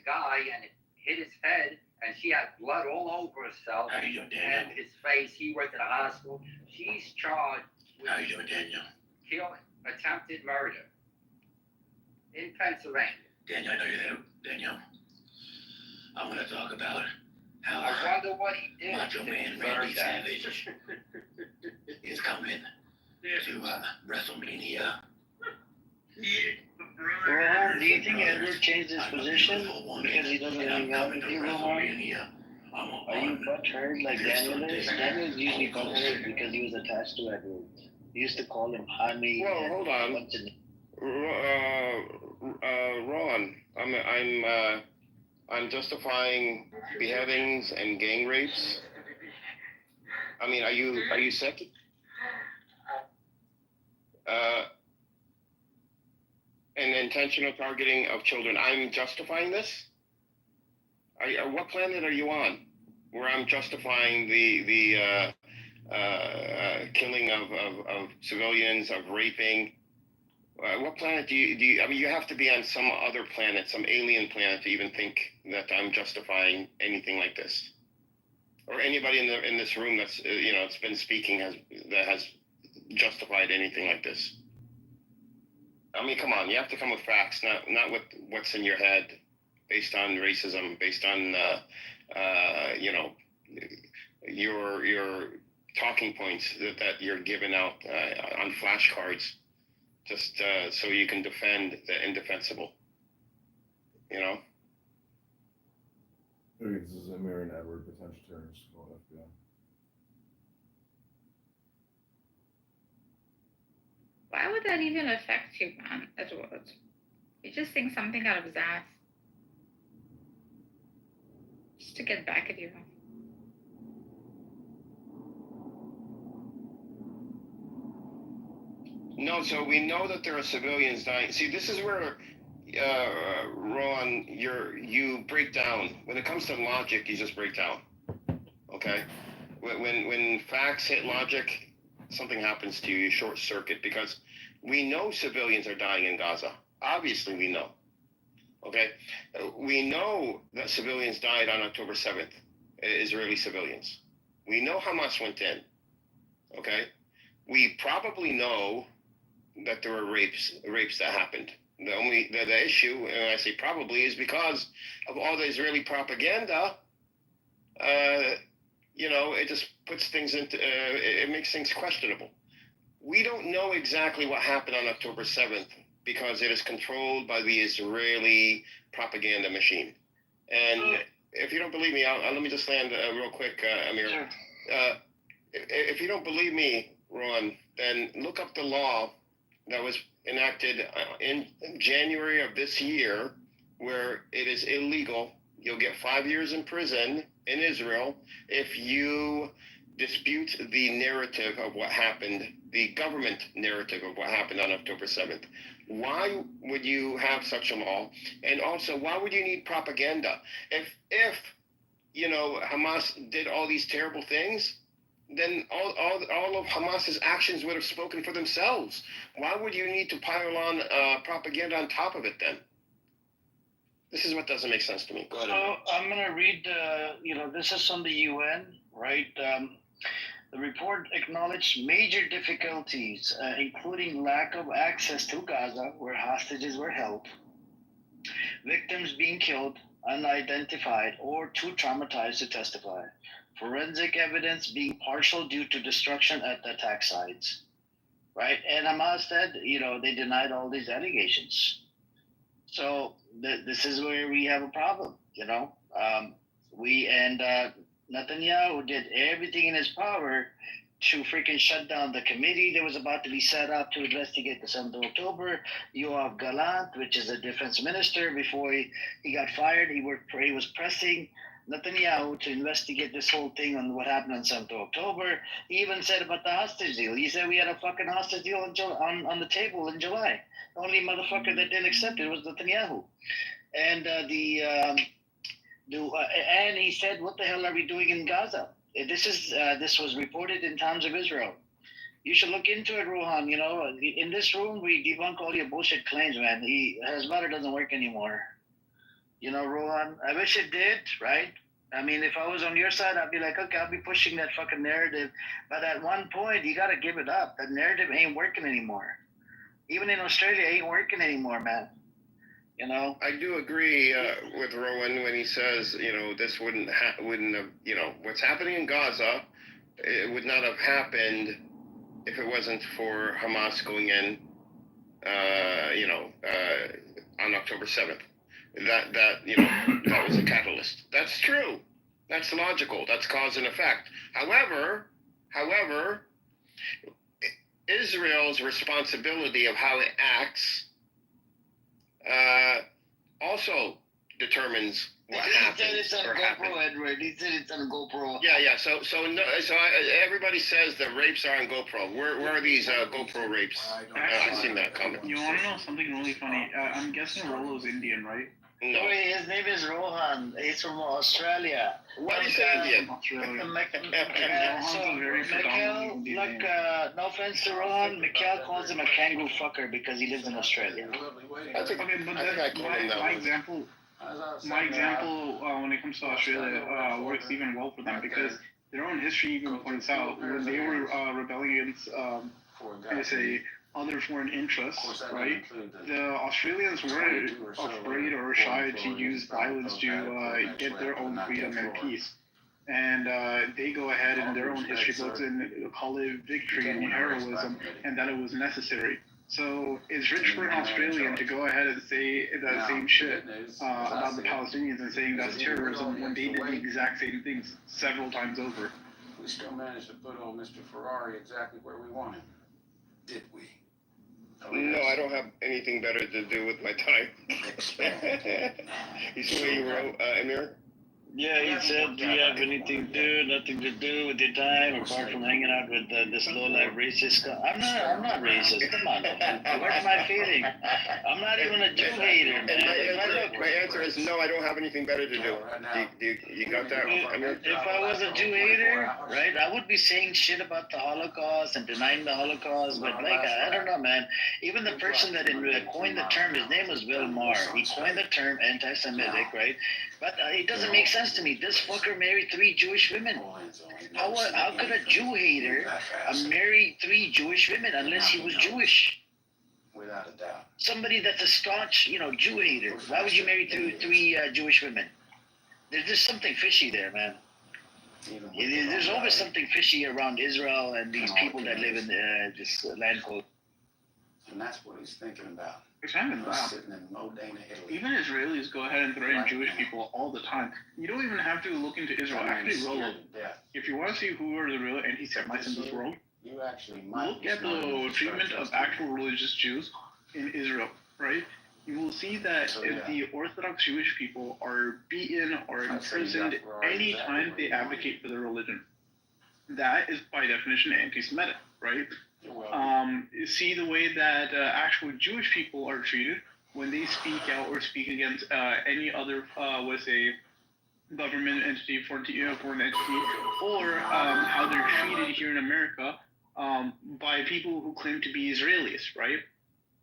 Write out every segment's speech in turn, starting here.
guy and it hit his head, and she had blood all over herself How you doing, Daniel? and his face. He went to the hospital. She's charged with How you doing, Daniel? attempted murder in Pennsylvania. Daniel, I know you're there. Daniel, I want to talk about how I wonder what he did. Macho Man Randy Savage is coming to WrestleMania. Well, do you think Edward changed his position because he doesn't hang out with you no more? Are you butthurt like Daniel is? Daniel is usually butthurt because he was attached to Edward. He used to call him honey. Well, hold on. Ron, I'm justifying beheadings and gang rapes. I mean, are you sick? And intentional targeting of children. I'm justifying this. What planet are you on, where I'm justifying the killing of civilians, of raping? What planet do you? I mean, you have to be on some other planet, some alien planet, to even think that I'm justifying anything like this, or anybody in this room that's it's been speaking has justified anything like this. I mean, come on, you have to come with facts, not with what's in your head, based on racism, based on your talking points that you're giving out on flashcards, just so you can defend the indefensible. You know. Okay, this is Amir and Edward, potential terrorists, called FBI. Why would that even affect you, man, Edward? You just think something out of his ass. Just to get back at you. No, so we know that there are civilians dying. See, this is where, Ron, you break down. When it comes to logic, you just break down. Okay? When facts hit logic, something happens to you. You short circuit, because we know civilians are dying in Gaza. Obviously, we know. Okay? We know that civilians died on October 7th, Israeli civilians. We know Hamas went in. Okay? We probably know that there were rapes that happened. The issue, and I say probably, is because of all the Israeli propaganda. It just puts things into it makes things questionable. We don't know exactly what happened on October 7th because it is controlled by the Israeli propaganda machine. And if you don't believe me, let me just land real quick, Amir. Sure. If you don't believe me, Ron, then look up the law that was enacted in January of this year, where it is illegal. You'll get 5 years in prison in Israel if you dispute the narrative of what happened, the government narrative of what happened on October 7th. Why would you have such a law? And also, why would you need propaganda? If Hamas did all these terrible things, then all of Hamas's actions would have spoken for themselves. Why would you need to pile on propaganda on top of it then? This is what doesn't make sense to me. Go ahead. So I'm going to read, this is from the UN, right? The report acknowledged major difficulties, including lack of access to Gaza, where hostages were held, victims being killed, unidentified, or too traumatized to testify, forensic evidence being partial due to destruction at the attack sites, right? And Hamas said, they denied all these allegations. So this is where we have a problem, Netanyahu did everything in his power to freaking shut down the committee that was about to be set up to investigate the 7th of October. Yoav Gallant, which is the defense minister, before he got fired, he was pressing Netanyahu to investigate this whole thing on what happened on 7th of October. He even said about the hostage deal. He said we had a fucking hostage deal on the table in July. The only motherfucker that didn't accept it was Netanyahu. And and he said, what the hell are we doing in Gaza? This was reported in Times of Israel. You should look into it, Rohan. In this room, we debunk all your bullshit claims, man. His mother doesn't work anymore. You know, Rohan, I wish it did, right? I mean, if I was on your side, I'd be like, okay, I'll be pushing that fucking narrative. But at one point, you got to give it up. That narrative ain't working anymore. Even in Australia, it ain't working anymore, man. You know? I do agree with Rowan when he says, this wouldn't have, what's happening in Gaza, it would not have happened if it wasn't for Hamas going in, on October 7th. That was a catalyst. That's true. That's logical. That's cause and effect. However, Israel's responsibility of how it acts also determines what happens. He said it's on GoPro, Edward. He said it's on GoPro. Yeah. So everybody says the rapes are on GoPro. Where are these GoPro rapes? I've seen that comment. You want to know something really funny? I'm guessing Rolo's Indian, right? No. Wait, his name is Rohan. He's from Australia. What is Indian? Australia. So, Mikhail, look, no offense to Rohan, Mikhail calls him a kangaroo fucker because he lives in Australia. That's Okay, but my example when it comes to Australia works even well for them because their own history even points out when they were rebelling against other foreign interests, right? The Australians weren't afraid or shy to use violence to get their own freedom and peace. And they go ahead in their own history books and call it victory and heroism, and that it was necessary. So it's rich for an Australian to go ahead and say that same shit about the Palestinians and saying that's terrorism when they did the exact same things several times over. We still managed to put old Mr. Ferrari exactly where we want him. Did we? No, I don't have anything better to do with my time. You see what you wrote, Amir? Yeah, he said, do you have anything to do, nothing to do with your time, apart from hanging out with this low-life racist guy? I'm not racist, come on, man. Where's my feeling? I'm not even a Jew hater, man. And my answer is no, I don't have anything better to do. You got that, Amir? If I was a Jew hater, right, I would be saying shit about the Holocaust and denying the Holocaust, but like, I don't know, man. Even the person that coined the term, his name was Bill Maher. He coined the term anti-Semitic, right? But it doesn't make sense to me. This fucker married 3 Jewish women. How could a Jew hater marry 3 Jewish women unless he was Jewish? Without a doubt. Somebody that's a staunch, Jew hater. Why would you marry 3 Jewish women? There's something fishy there, man. There's always something fishy around Israel and these people that live in this land called. And that's what he's thinking about. It's not even that. Sitting in Modena, Italy. Even Israelis go ahead and threaten Jewish people all the time. You don't even have to look into Israel. Actually, Rolo, if you want to see who are the real anti-Semites in this world, you actually might look at the treatment of actual religious Jews in Israel, right? You will see that if the Orthodox Jewish people are beaten or imprisoned anytime they advocate for their religion. That is by definition anti-Semitic, right? See the way that actual Jewish people are treated when they speak out or speak against any other, government entity, foreign entity, or how they're treated here in America by people who claim to be Israelis, right?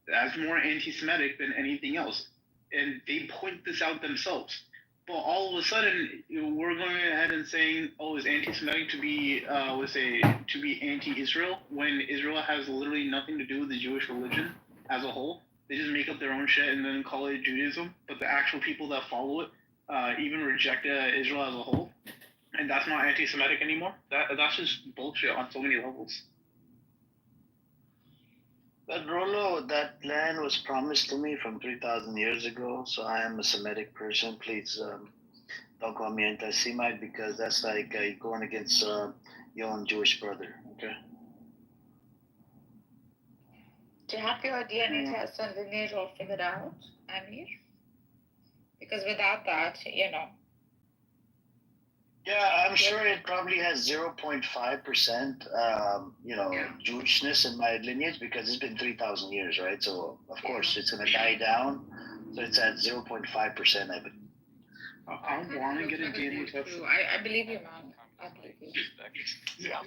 That's more anti-Semitic than anything else. And they point this out themselves. But all of a sudden, we're going ahead and saying, "Oh, it's anti-Semitic to be, to be anti-Israel," when Israel has literally nothing to do with the Jewish religion as a whole. They just make up their own shit and then call it Judaism. But the actual people that follow it even reject Israel as a whole, and that's not anti-Semitic anymore. That's just bullshit on so many levels. But Rolo, that land was promised to me from 3,000 years ago, so I am a Semitic person. Please don't call me anti-Semite because that's like going against your own Jewish brother, okay? Do you have your DNA test and lineage all figured out, Amir? Because without that, Yeah, I'm sure it probably has 0.5%, Jewishness in my lineage because it's been 3,000 years, right? So, of course, it's going to die down. So it's at 0.5%, I believe. I want to get a DNA test. I believe you, man. I believe you.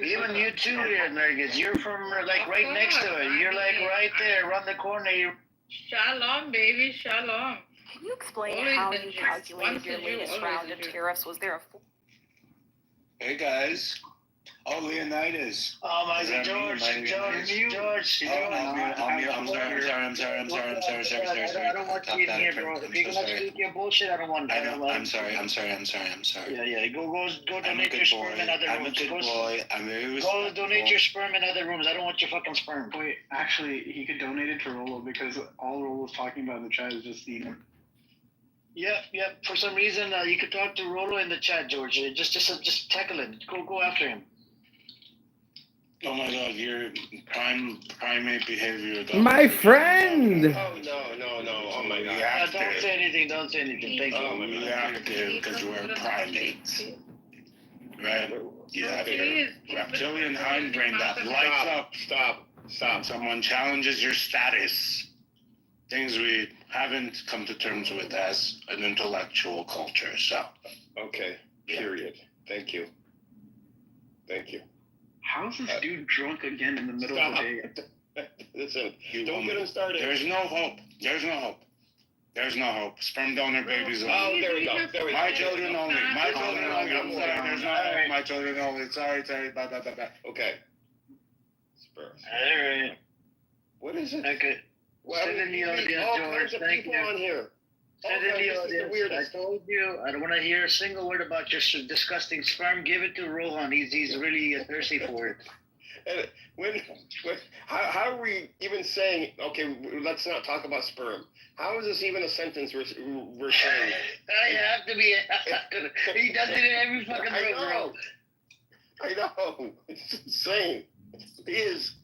Even you too, here, Nergis. You're from, right next to it. You're, right there, around the corner. Shalom, baby, shalom. Can you explain Always how been you just calculated once a your Jew, latest always round a of Jew. tariffs? Was there a Hey guys. Oh, Leonidas. Oh my Is God, that me? George, Am I George, muted? George, Oh, I'm sorry. I don't want you in here, bro. If you're gonna speak your bullshit, I don't want I that. know. I'm sorry. Yeah. Go I'm a donate your good sperm boy. in other I'm a rooms. good Go, boy. I'm very go respectful. donate your sperm in other rooms. I don't want your fucking sperm. Wait, actually, he could donate it to Rolo because all Rolo's talking about in the chat is just the. Yep. For some reason, you could talk to Rolo in the chat, George. Just tackle it. Go after him. Oh my God, your primate behavior. My friend! Oh, no. Oh, my God. Don't say anything. Thank you. Oh, my God. Reactive because we're primates. Right? You have your Please, reptilian hindbrain that lights up. Stop. Someone challenges your status. Things we haven't come to terms with as an intellectual culture. So, Okay, period. Thank you. How's this dude drunk again in the middle of the day? Listen, don't get him started. there's no hope. Sperm donor babies Oh, only. there we go. My children only. I'm sorry. There's no hope. My children only. Sorry. Bye. Okay. Spurs. All right. What is it? Okay. Well, Send in the audience, all George. kinds of Thank people you. on here. Send in the This is the audience. weirdest. I told you, I don't want to hear a single word about your disgusting sperm. Give it to Rohan. He's really thirsty for it. And how are we even saying, okay, let's not talk about sperm? How is this even a sentence we're saying? I have to be. He does it in every fucking room, bro. I know. It's insane. He is.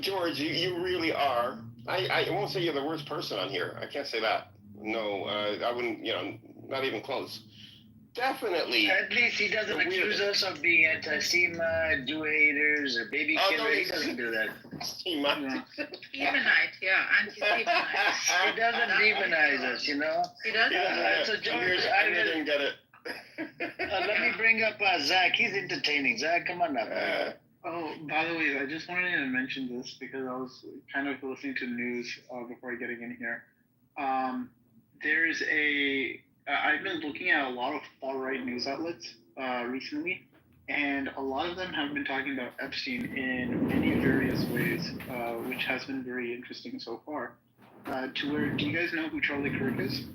George, you really are. I won't say you're the worst person on here. I can't say that. No, I wouldn't, not even close. Definitely. At least he doesn't accuse us of being anti-Sema, Jew haters, or baby killers. He doesn't do that. Demonite, yeah, anti-Semonite. He doesn't demonize us, He doesn't. So George, I didn't get it. let me bring up Zach. He's entertaining. Zach, come on up. Oh, by the way, I just wanted to mention this because I was kind of listening to news before getting in here. There's I've been looking at a lot of far-right news outlets recently, and a lot of them have been talking about Epstein in many various ways, which has been very interesting so far. To where, do you guys know who Charlie Kirk is?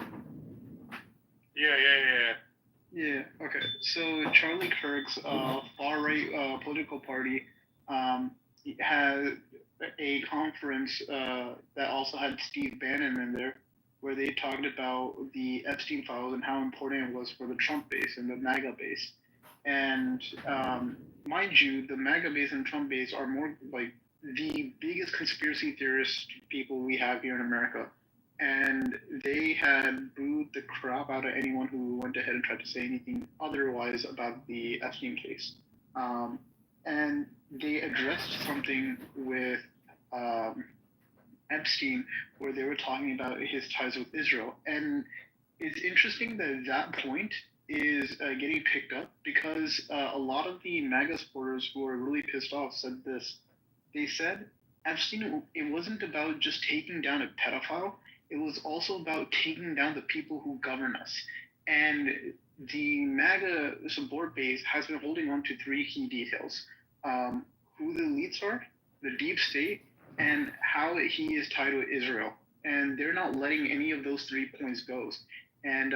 Yeah, okay. So Charlie Kirk's far-right political party had a conference that also had Steve Bannon in there, where they talked about the Epstein files and how important it was for the Trump base and the MAGA base. And mind you, the MAGA base and Trump base are more like the biggest conspiracy theorist people we have here in America. And they had booed the crap out of anyone who went ahead and tried to say anything otherwise about the Epstein case. And they addressed something with Epstein where they were talking about his ties with Israel. And it's interesting that that point is getting picked up because a lot of the MAGA supporters who are really pissed off said this. They said Epstein, it wasn't about just taking down a pedophile. It was also about taking down the people who govern us. And the MAGA support base has been holding on to three key details. Who the elites are, the deep state, and how he is tied with Israel. And they're not letting any of those 3 points go. And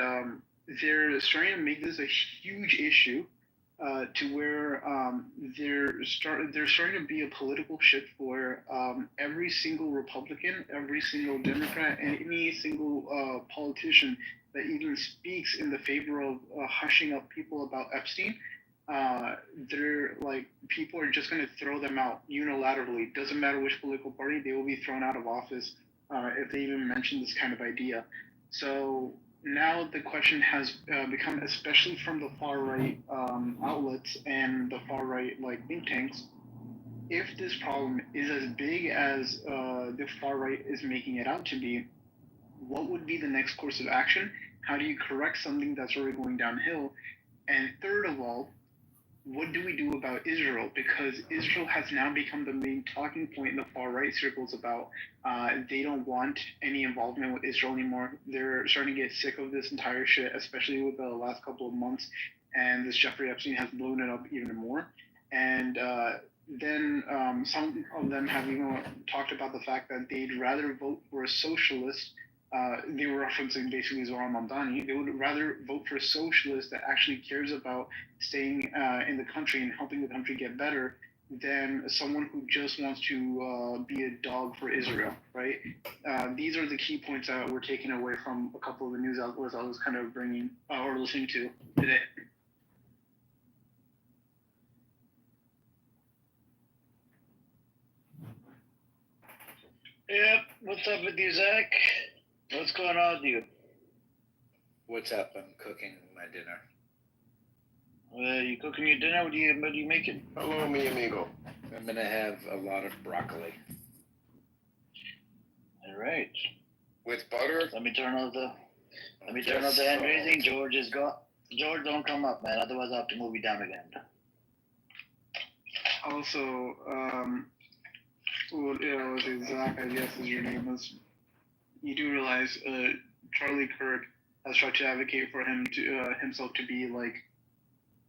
they're starting to make this a huge issue to where they're starting to be a political shift where every single Republican, every single Democrat, and any single politician that even speaks in the favor of hushing up people about Epstein, they're like, people are just going to throw them out unilaterally. Doesn't matter which political party, they will be thrown out of office if they even mention this kind of idea. So now the question has become, especially from the far right outlets and the far right like think tanks, if this problem is as big as the far right is making it out to be, what would be the next course of action? How do you correct something that's already going downhill? And third of all, what do we do about Israel? Because Israel has now become the main talking point in the far right circles about they don't want any involvement with Israel anymore. They're starting to get sick of this entire shit, especially with the last couple of months. And this Jeffrey Epstein has blown it up even more. And then some of them have even talked about the fact that they'd rather vote for a socialist. They were referencing basically Zoran Mamdani. They would rather vote for a socialist that actually cares about staying in the country and helping the country get better than someone who just wants to be a dog for Israel, right? These are the key points that were taken away from a couple of the news outlets I was kind of bringing or listening to today. Yep. What's up with you, Zach? What's going on with you? What's up? I'm cooking my dinner. You cooking your dinner? What are you making? Hello, mi amigo. I'm gonna have a lot of broccoli. All right. With butter? Let me turn off the Just hand salt. raising. George is gone. George, don't come up, man. Otherwise, I'll have to move you down again. Also, Zach, I guess is your name. You do realize Charlie Kirk has tried to advocate for himself to be like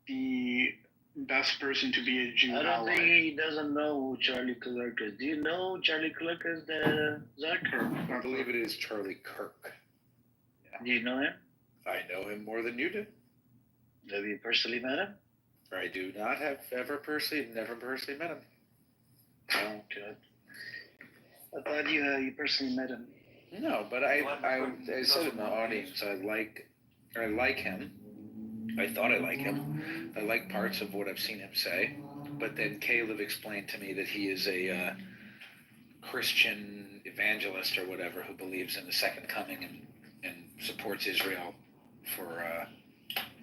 the best person to be a Jew I don't ally. think he doesn't know who Charlie Clerk is. Do you know who Charlie Clerk is? Zach Kirk. I believe it is Charlie Kirk. Do you know him? I know him more than you do. Have you personally met him? I do not have never personally met him. Oh, good. I thought you personally met him. No, but I said in the audience, I like him. I thought I like him. I like parts of what I've seen him say. But then Caleb explained to me that he is a Christian evangelist or whatever who believes in the second coming and supports Israel for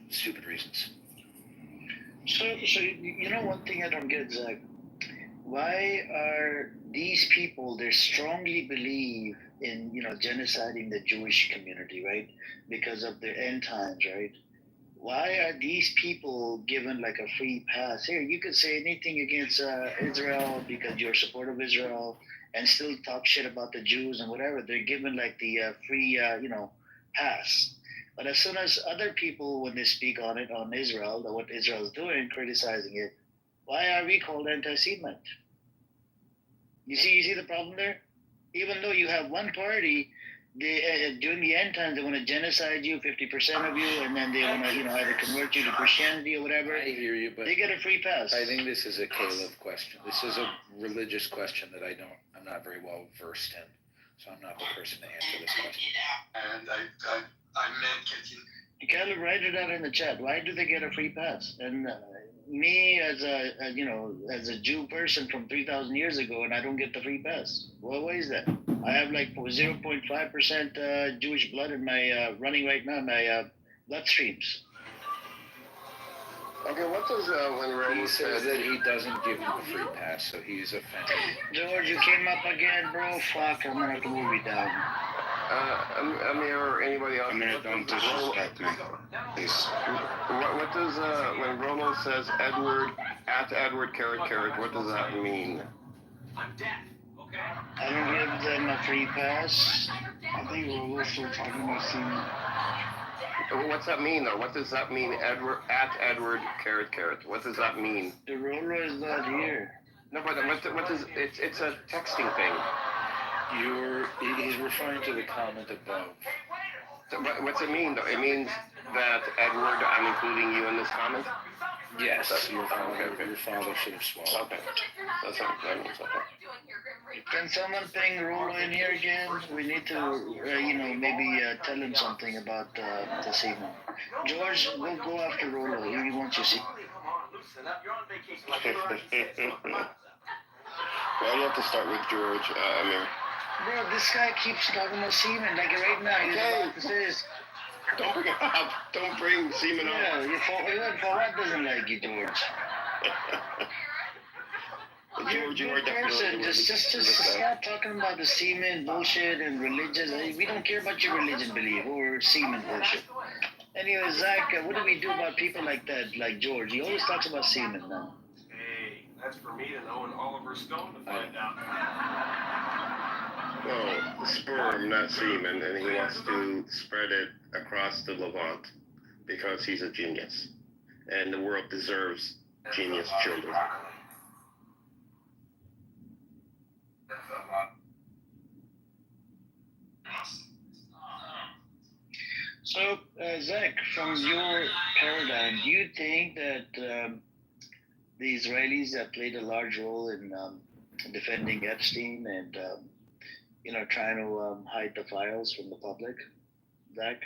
stupid reasons. So you know one thing I don't get, Zach. Why are these people? They strongly believe in genociding the Jewish community, right? Because of their end times, right? Why are these people given like a free pass? Here, you could say anything against Israel because you're a supporter of Israel, and still talk shit about the Jews and whatever. They're given like the free, pass. But as soon as other people, when they speak on Israel, what Israel's doing, criticizing it, why are we called anti-Semite? You see the problem there? Even though you have one party, they during the end times they want to genocide you, 50% of you, and then they want to either convert you to Christianity or whatever. I hear you, but They get a free pass. I think this is a Caleb question. This is a religious question that I'm not very well versed in, so I'm not the person to answer this question. And I meant continue. You gotta write it out in the chat. Why do they get a free pass? And me as a Jew person from 3,000 years ago, and I don't get the free pass. Well, why is that? I have like 0.5% Jewish blood in my running right now in my bloodstreams. Okay, what does when He Romo says says that he doesn't give you a free pass, so he's offended. George, you came up again, bro. Fuck, I'm gonna have to move you down. Amir or anybody else? Amir, don't disrespect me, please. What does when Romo says Edward @ what does that mean? I'm deaf, okay? I don't give them a free pass. I think we're still talking about Seaman. What's that mean though? What does that mean? Edward @ what does that mean? The roller is not here. No, but what does it's a texting thing. He's referring to the comment above. So what's it mean though? It means that Edward, I'm including you in this comment. Yes, your father should have swallowed. Okay, that's what that means. Okay. Can someone ping Rolo in here again? We need to, maybe tell him something about this evening. George, we'll go after Rolo. He wants you to see. Well, you have to start with George, Amir. Bro, this guy keeps talking about semen. Like right now, he's about to say this. Don't bring it up. Don't bring semen up. Yeah, for what doesn't like you, George? George, you are Good person. definitely Just stop talking about the semen bullshit and religion. We don't care about your religion belief or semen bullshit. Anyway, Zach, what do we do about people like that, like George? He always talks about semen, man. Hey, that's for me to know and Oliver Stone to find out. Well, sperm, not semen, and he wants to spread it across the Levant because he's a genius, and the world deserves genius children. So, Zach, from your paradigm, do you think that the Israelis have played a large role in defending Epstein and trying to hide the files from the public, Zach?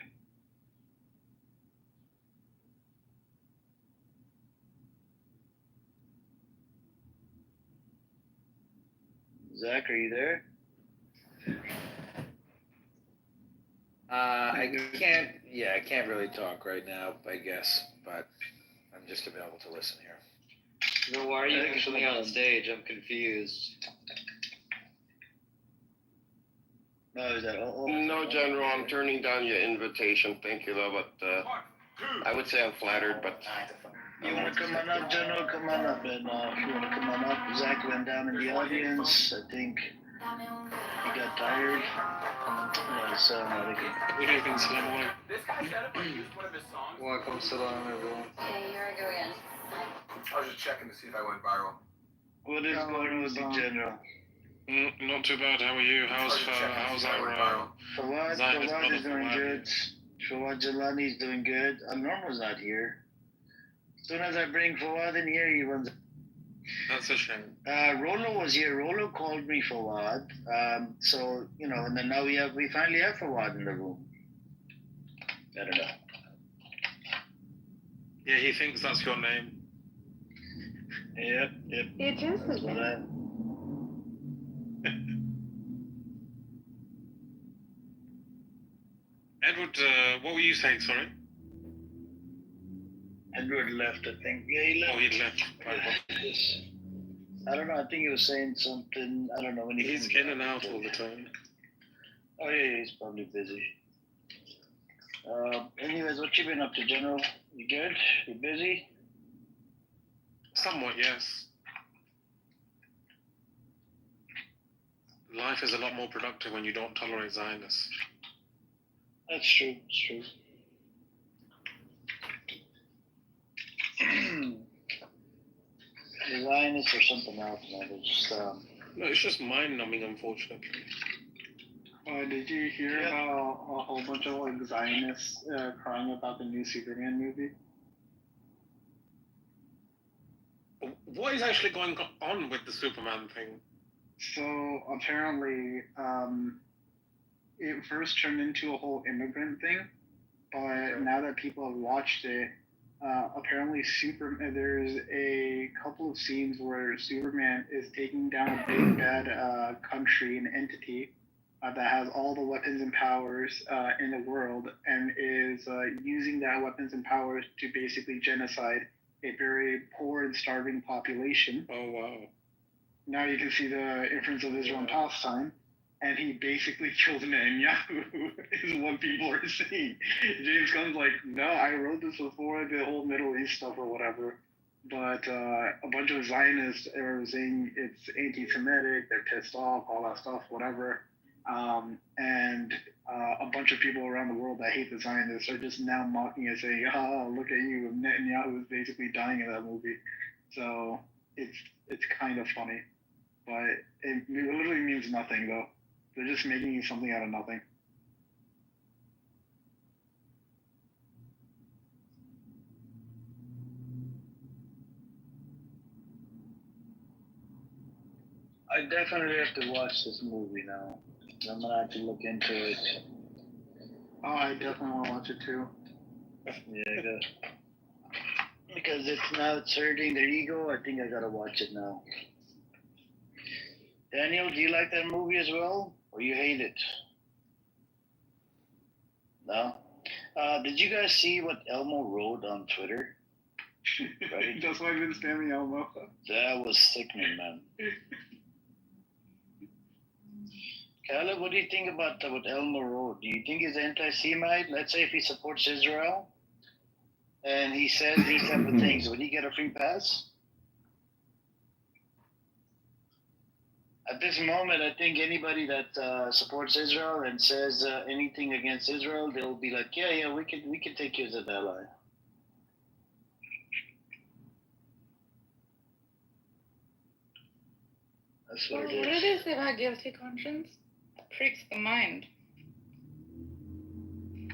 Zach, are you there? I can't really talk right now, I guess, but I'm just available to listen here. No, why are you actually on stage? I'm confused. No, is that all? No, General, I'm turning down your invitation. Thank you, though, but I would say I'm flattered, but... You want to come on up, General? Come on up. And if you want to come on up, Zach went down in the audience. I think he got tired. So, Good evening, Salam. This guy set up and used one of his songs. Welcome, Salam, everyone. Okay, here I go again. I was just checking to see if I went viral. what is going on with the General? Not too bad. How are you? How's our Fawad is doing good. Fawad Jalani is doing good. Normal's not here. As soon as I bring Fawad in here, he runs. That's a shame. Rolo was here. Rolo called me Fawad. So and then now we finally have Fawad in the room. I don't know. Yeah, he thinks that's your name. Yep. It is That's what I. Edward, what were you saying? Sorry. Edward left, I think. Yeah, he left. Oh, he left. Yes. I don't know. I think he was saying something. I don't know when He's in and out all the time. Oh yeah, he's probably busy. Anyways, what you been up to, General? You good? You busy? Somewhat, yes. Life is a lot more productive when you don't tolerate Zionists. That's true. It's true. The Zionists or something else, man. It's just No, it's just mind-numbing, unfortunately. Did you hear about a whole bunch of like Zionists crying about the new Superman movie? What is actually going on with the Superman thing? So apparently, it first turned into a whole immigrant thing, but now that people have watched it, apparently there's a couple of scenes where Superman is taking down a big bad country, an entity that has all the weapons and powers in the world, and is using that weapons and powers to basically genocide a very poor and starving population. Oh, wow. Now you can see the influence of Israel in Palestine, and he basically killed Netanyahu, is what people are saying. James Gunn's like, no, I wrote this before the whole Middle East stuff or whatever, but a bunch of Zionists are saying it's anti-Semitic, they're pissed off, all that stuff, whatever. And a bunch of people around the world that hate the Zionists are just now mocking and saying, oh, look at you, Netanyahu is basically dying in that movie. So it's kind of funny, but it literally means nothing though. They're just making something out of nothing. I definitely have to watch this movie now. I'm gonna have to look into it. Oh, I definitely want to watch it too. Yeah, because it's hurting their ego. I think I gotta watch it now. Daniel, do you like that movie as well, or you hate it? No. Did you guys see what Elmo wrote on Twitter? Right? That's why I've been spamming Elmo. That was sickening, man. Caleb, what do you think about what Elmo wrote? Do you think he's anti-Semite? Let's say if he supports Israel, and he says these type of things, would he get a free pass? At this moment, I think anybody that supports Israel and says anything against Israel, they'll be like, yeah, we can take you as an ally. That's Well, what what it it is. is about guilty conscience? It pricks the mind.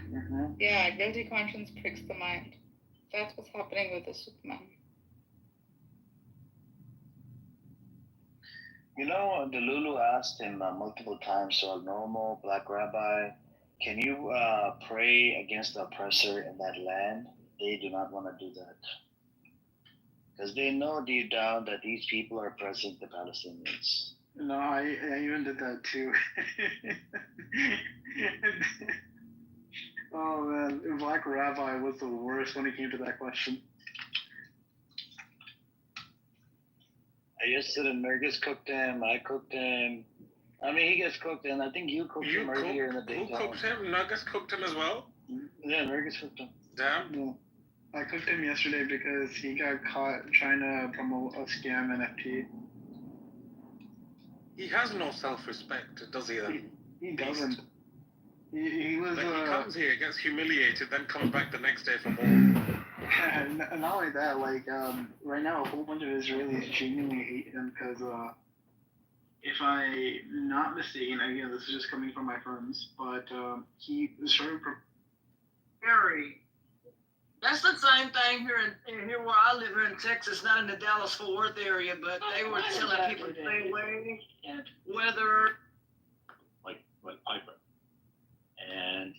Mm-hmm. Yeah, guilty conscience pricks the mind. That's what's happening with the Superman. You know, the Lulu asked him multiple times, so a normal black rabbi, can you pray against the oppressor in that land? They do not want to do that. Because they know deep down that these people are oppressing the Palestinians. No, I even did that too. Oh man, Black Rabbi was the worst when it came to that question. I just said Mergus cooked him, I cooked him. I mean, he gets cooked, and I think you cooked him earlier in the day. Who cooked him? Nuggets cooked him as well? Yeah, Mergus cooked him. Damn. Yeah. I cooked him yesterday because he got caught trying to promote a scam NFT. He has no self-respect, does he then? He doesn't. He was. Like he comes here, gets humiliated, then comes back the next day for more. Not only that, like right now, a whole bunch of Israelis genuinely hate him because if I'm not mistaken, again, this is just coming from my friends, but he started. Harry, that's the same thing here where I live here in Texas, not in the Dallas-Fort Worth area, but they were telling people to stay away, whether like Piper, and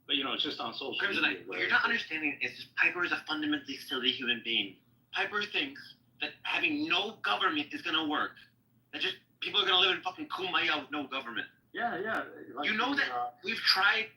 but you know, it's just on social Crimson, media. what you're not understanding is that Piper is a fundamentally silly human being. Piper thinks that having no government is gonna work. That just people are gonna live in fucking kumbaya with no government. Yeah. Like, you know that we've tried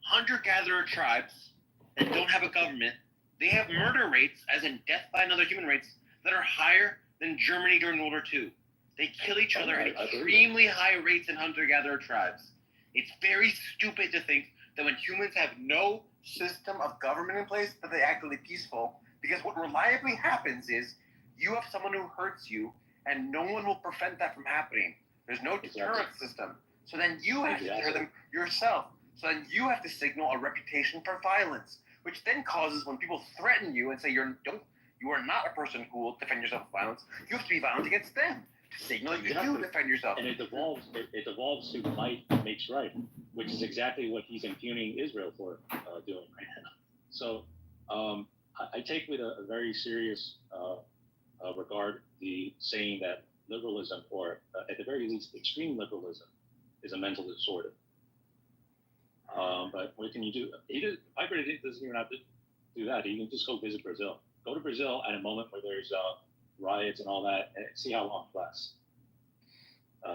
hunter-gatherer tribes that don't have a government. They have murder rates, as in death by another human rates, that are higher than Germany during World War II. They kill each other at extremely high rates in hunter-gatherer tribes. It's very stupid to think that when humans have no system of government in place, that they act really peaceful. Because what reliably happens is you have someone who hurts you, and no one will prevent that from happening. There's no deterrent system. So then you have to deter them yourself. So then you have to signal a reputation for violence, which then causes when people threaten you and say you are not a person who will defend yourself with violence, you have to be violent against them to signal you do defend yourself. And it evolves to might makes right, which is exactly what he's impugning Israel for doing right now. So I take with a very serious regard the saying that liberalism, or at the very least extreme liberalism, is a mental disorder. But what can you do? Piper doesn't even have to do that. He can just go visit Brazil. Go to Brazil at a moment where there's riots and all that, and see how long it lasts.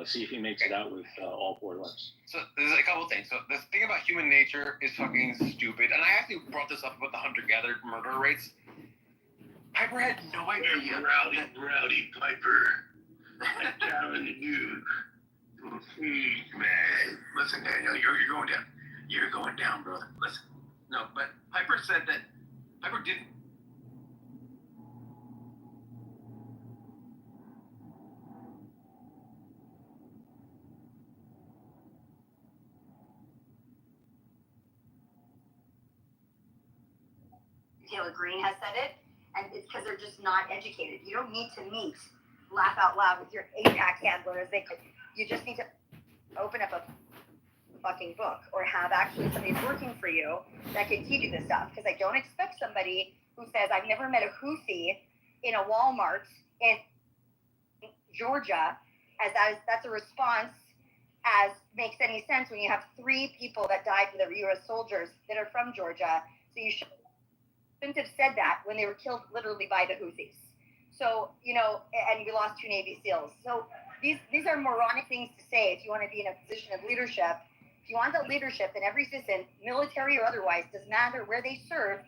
See if he makes it out with all four limbs. So there's a couple things. So the thing about human nature is fucking stupid. And I actually brought this up about the hunter-gatherer murder rates. Piper had no idea. Rowdy Piper. Down in the news. Man, listen, Daniel, you're going down. You're going down, brother. Listen. No, but Piper said that Piper didn't. Taylor Greene has said it, and it's because they're just not educated. You don't need to meet, laugh out loud with your APAC handler as they could. You just need to open up a fucking book or have actually somebody working for you that can teach you this stuff. Because I don't expect somebody who says, I've never met a Houthi in a Walmart in Georgia, as that's a response as makes any sense when you have 3 people that died for the U.S. soldiers that are from Georgia. So you shouldn't have said that when they were killed literally by the Houthis. So, and we lost 2 Navy SEALs. So these are moronic things to say if you want to be in a position of leadership. If you want that leadership, then every citizen, military or otherwise, doesn't matter where they serve,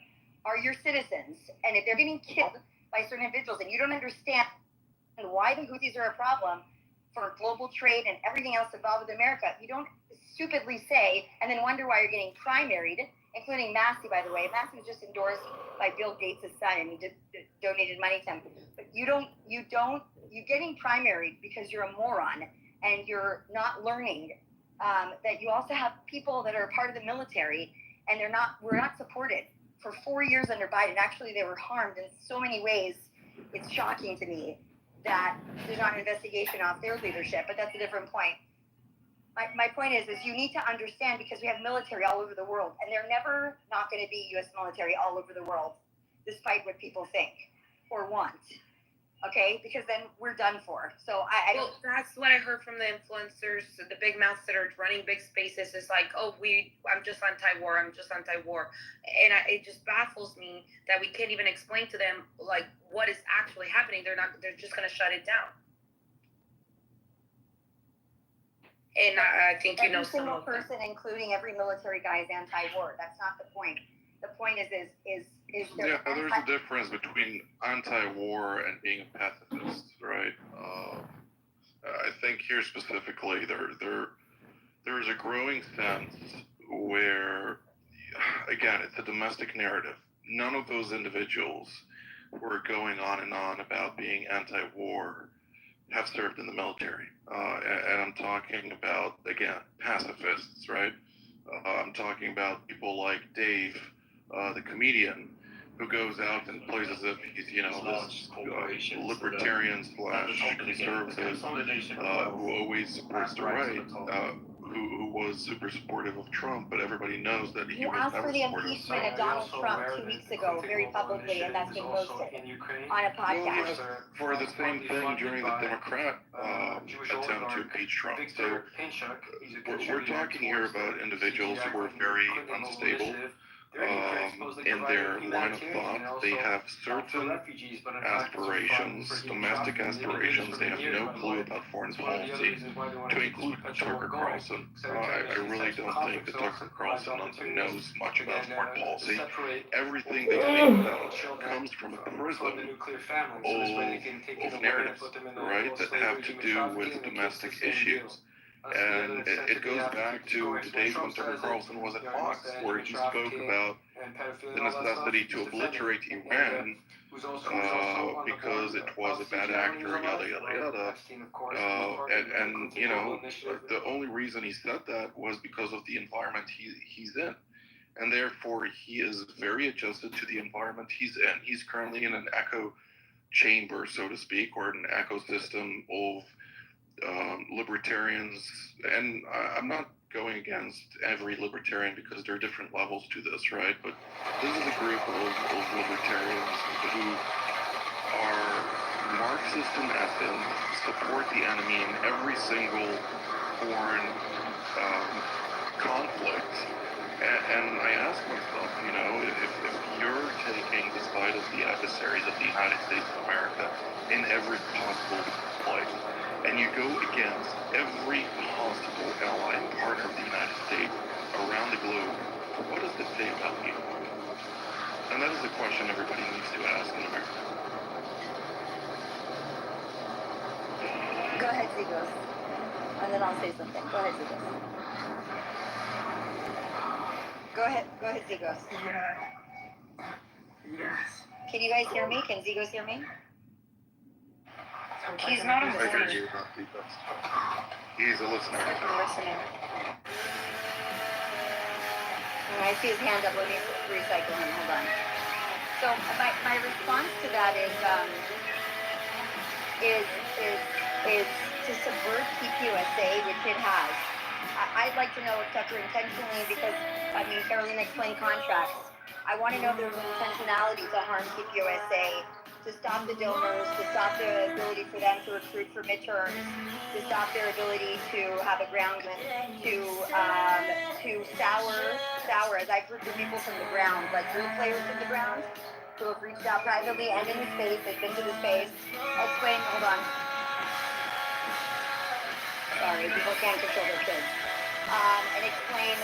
are your citizens. And if they're getting killed by certain individuals and you don't understand why the Houthis are a problem for global trade and everything else involved with America, you don't stupidly say and then wonder why you're getting primaried including Massey, by the way. Massey was just endorsed by Bill Gates' son, and he just donated money to him. But you're getting primaried because you're a moron and you're not learning that you also have people that are part of the military and we're not supported. For 4 years under Biden, actually they were harmed in so many ways. It's shocking to me that there's not an investigation of their leadership, but that's a different point. My point is you need to understand, because we have military all over the world, and they're never not going to be U.S. military all over the world, despite what people think or want. Okay, because then we're done for. So Well, that's what I heard from the influencers, the big mouths that are running big spaces. Is like, I'm just anti-war. I'm just anti-war, and it just baffles me that we can't even explain to them like what is actually happening. They're just going to shut it down. And I think every single person, including every military guy, is anti-war. That's not the point. The point is yeah, there's a difference between anti-war and being a pacifist, right? I think here specifically, there's a growing sense where, again, it's a domestic narrative. None of those individuals who are going on and on about being anti-war have served in the military. And I'm talking about, again, pacifists, right? I'm talking about people like Dave, the comedian, who goes out and plays as if he's, this libertarian / conservative, who always supports the right, who was super supportive of Trump, but everybody knows that he you was asked never for the supportive. impeachment of Donald Trump 2 weeks ago, very publicly, and that's been posted on a podcast. For the same thing during the Democrat attempt to impeach Trump. So we're talking here about individuals who are very unstable in their line of thought. They have certain aspirations, domestic aspirations. They have no clue about foreign policy, to include Tucker Carlson. I really don't think that Tucker Carlson knows much about foreign policy. Everything they think about comes from a prism of narratives, right, that have to do with domestic issues. And it goes back to the days when Tucker Carlson was at Fox, where he spoke about the necessity to obliterate Iran because it was a bad actor, yada, yada, yada. And the only reason he said that was because of the environment he's in. And therefore, he is very adjusted to the environment he's in. He's currently in an echo chamber, so to speak, or an ecosystem of libertarians, and I'm not going against every libertarian because there are different levels to this, right? But this is a group of libertarians who are Marxist in essence, support the enemy in every single foreign conflict. And I ask myself, if you're taking the side of the adversaries of the United States of America in every possible place, and you go against every possible ally and partner of the United States around the globe, what does this say about you? And that is the question everybody needs to ask in America. Go ahead, Zigos. And then I'll say something. Go ahead, Zigos. Go ahead, Zigos. Yes. Can you guys hear me? Can Zigos hear me? He's not a listener. He's a listener. I see his hand up. Let me recycle him. Hold on. So my response to that is to subvert TPUSA, which it has. I'd like to know if Tucker intentionally, because Carolina explained contracts. I want to know if there was an intentionality to harm TPUSA, to stop the donors, to stop the ability for them to recruit for midterms, to stop their ability to have a groundsman, to sour, as I've heard from people from the ground, like real players from the ground, who have reached out privately and in the space, they've been to the space, explain, hold on. Sorry, people can't control their kids. And explain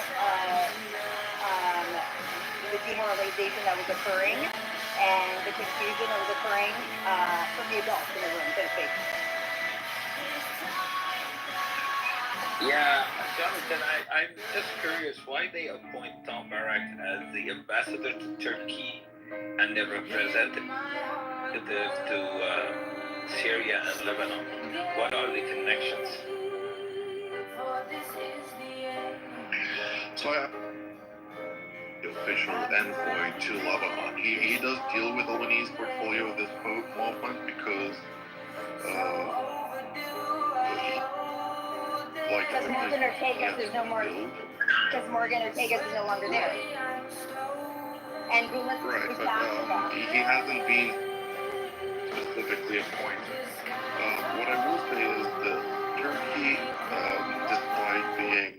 the demoralization that was occurring and the confusion that was occurring from the adults in the room, so to speak. Yeah, Jonathan, I'm just curious why they appoint Tom Barak as the ambassador to Turkey and the representative to Syria and Lebanon. What are the connections? So the official envoy to Lebanon. He does deal with the Lebanese portfolio at this moment because Because Morgan Ortagus is no more. Because Morgan Ortagus is no longer there. And Gulen right, is but back. he hasn't been specifically appointed. What I will say is that Turkey, despite being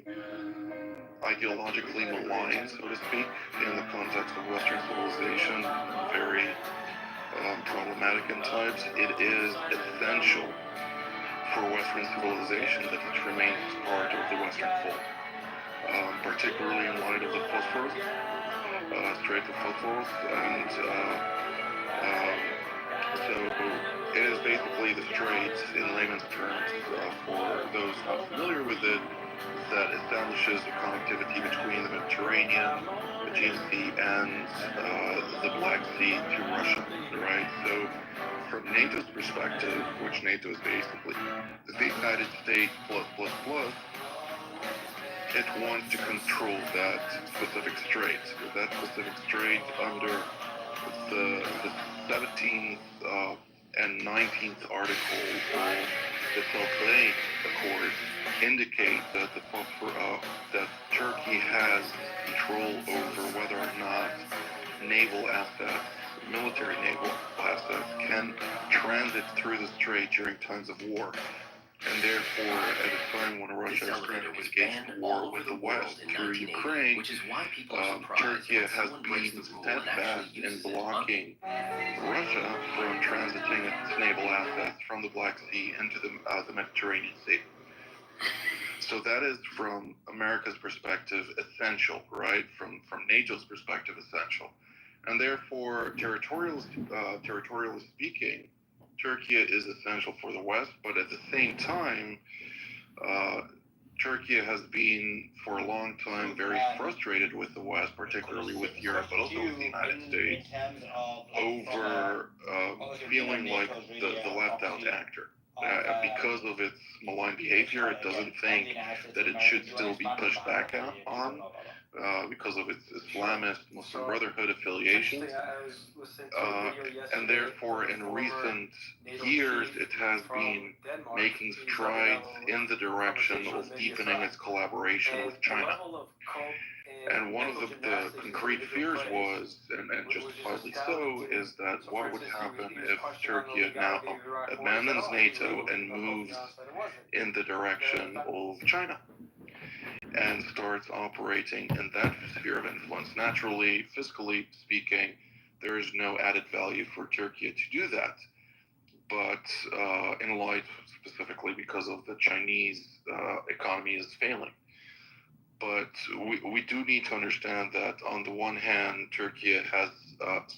ideologically maligned, so to speak, in the context of Western civilization, very problematic in times, it is essential for Western civilization that it remains part of the Western fold, particularly in light of the Phosphorus, Strait of Phosphorus, and so it is basically the strait, in layman's terms, for those not familiar with it, that establishes a connectivity between the Mediterranean, the Aegean Sea, and the Black Sea to Russia, right? So from NATO's perspective, which NATO is basically the United States plus, it wants to control that specific strait. That specific strait under the 17th and 19th article of the Sultanate Accord indicate that that Turkey has control over whether or not naval assets, military naval assets, can transit through the strait during times of war. And therefore, at a time when Russia is currently engaged in war with the West through Ukraine, Turkey has been steadfast in blocking Russia from transiting its naval assets from the Black Sea into the Mediterranean Sea. So that is, from America's perspective, essential, right? From NATO's perspective, essential. And therefore, territorially speaking, Turkey is essential for the West, but at the same time, Turkey has been for a long time very frustrated with the West, particularly with Europe, but also with the United States, over feeling like the left out actor. Because of its malign behavior, it doesn't think that it should still be pushed back on. Because of its Islamist Muslim Brotherhood affiliations. And therefore, in recent years, it has been making strides in the direction of deepening its collaboration with China. And one of the concrete fears was, and justifiably so, is that what would happen if Turkey now abandons NATO and moves in the direction of China and starts operating in that sphere of influence. Naturally, fiscally speaking, there is no added value for Turkey to do that. But in light, specifically because of the Chinese economy is failing. But we do need to understand that on the one hand, Turkey has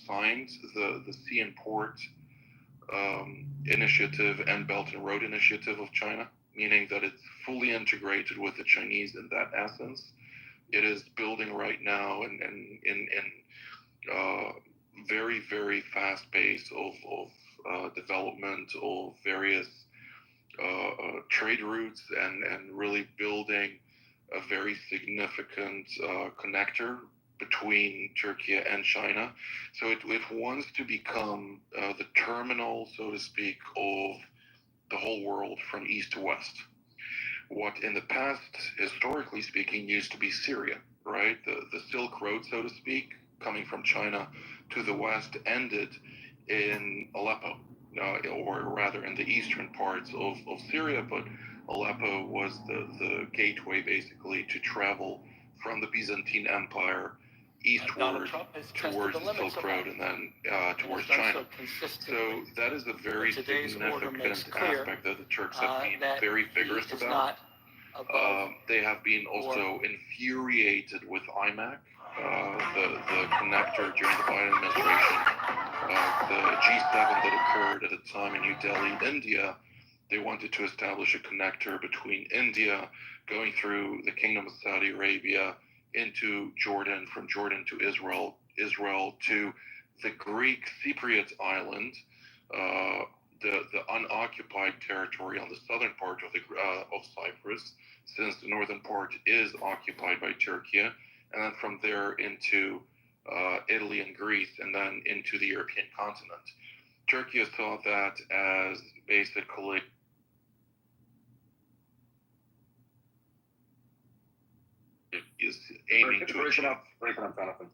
signed the Sea and Port Initiative and Belt and Road Initiative of China, meaning that it's fully integrated with the Chinese in that essence. It is building right now in very, very fast pace of development of various trade routes and really building a very significant connector between Turkey and China. So it wants to become the terminal, so to speak, of the whole world from east to west. What in the past, historically speaking, used to be Syria, right? The Silk Road, so to speak, coming from China to the west, ended in Aleppo, or rather in the eastern parts of Syria, but Aleppo was the gateway basically to travel from the Byzantine Empire eastward towards the Silk Road and then towards China. So that is a very significant aspect that the Turks have been very vigorous about. They have been also infuriated with IMAC, the connector during the Biden administration, the G7 that occurred at a time in New Delhi, India, They wanted to establish a connector between India, going through the Kingdom of Saudi Arabia, into Jordan, from Jordan to Israel, Israel to the Greek Cypriot island, the unoccupied territory on the southern part of Cyprus, since the northern part is occupied by Turkey, and then from there into Italy and Greece, and then into the European continent. Turkey saw that as basically is aiming to achieve. Break it up, Jonathan.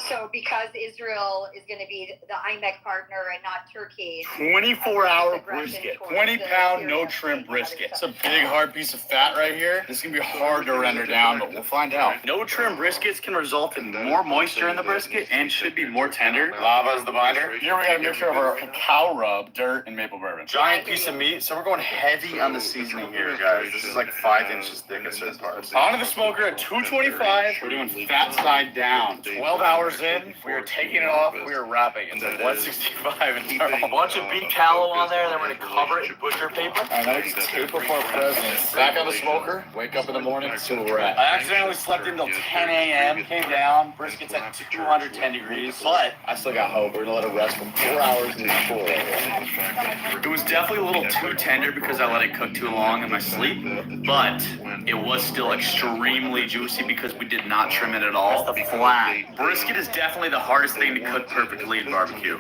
So because Israel is going to be the IMEC partner and not Turkey. 24-hour brisket, 20-pound no-trim brisket. It's a big, hard piece of fat right here. This is going to be hard to render down, but we'll find out. No-trim briskets can result in more moisture in the brisket and should be more tender. Lava's the binder. Here we got a mixture of our cow rub, dirt, and maple bourbon. Giant piece of meat, so we're going heavy on the seasoning here, guys. This is like 5 inches thick at certain parts. Onto the smoker at 225. We're doing fat side down. 12 hours in, we are taking it off, we are wrapping it. It's at 165 and a bunch of beef tallow on there, then we're gonna cover it in butcher paper. Alright, now we just tape up our presents. Back on the smoker, wake up in the morning, see where we're at. I accidentally slept until 10 a.m., came down, brisket's at 210 degrees, but I still got hope. We're gonna let it rest for 4 hours and be full. It was definitely a little too tender because I let it cook too long in my sleep, but it was still extremely juicy because we did not trim it at all. The flat. Brisket is definitely the hardest thing to cook perfectly in barbecue.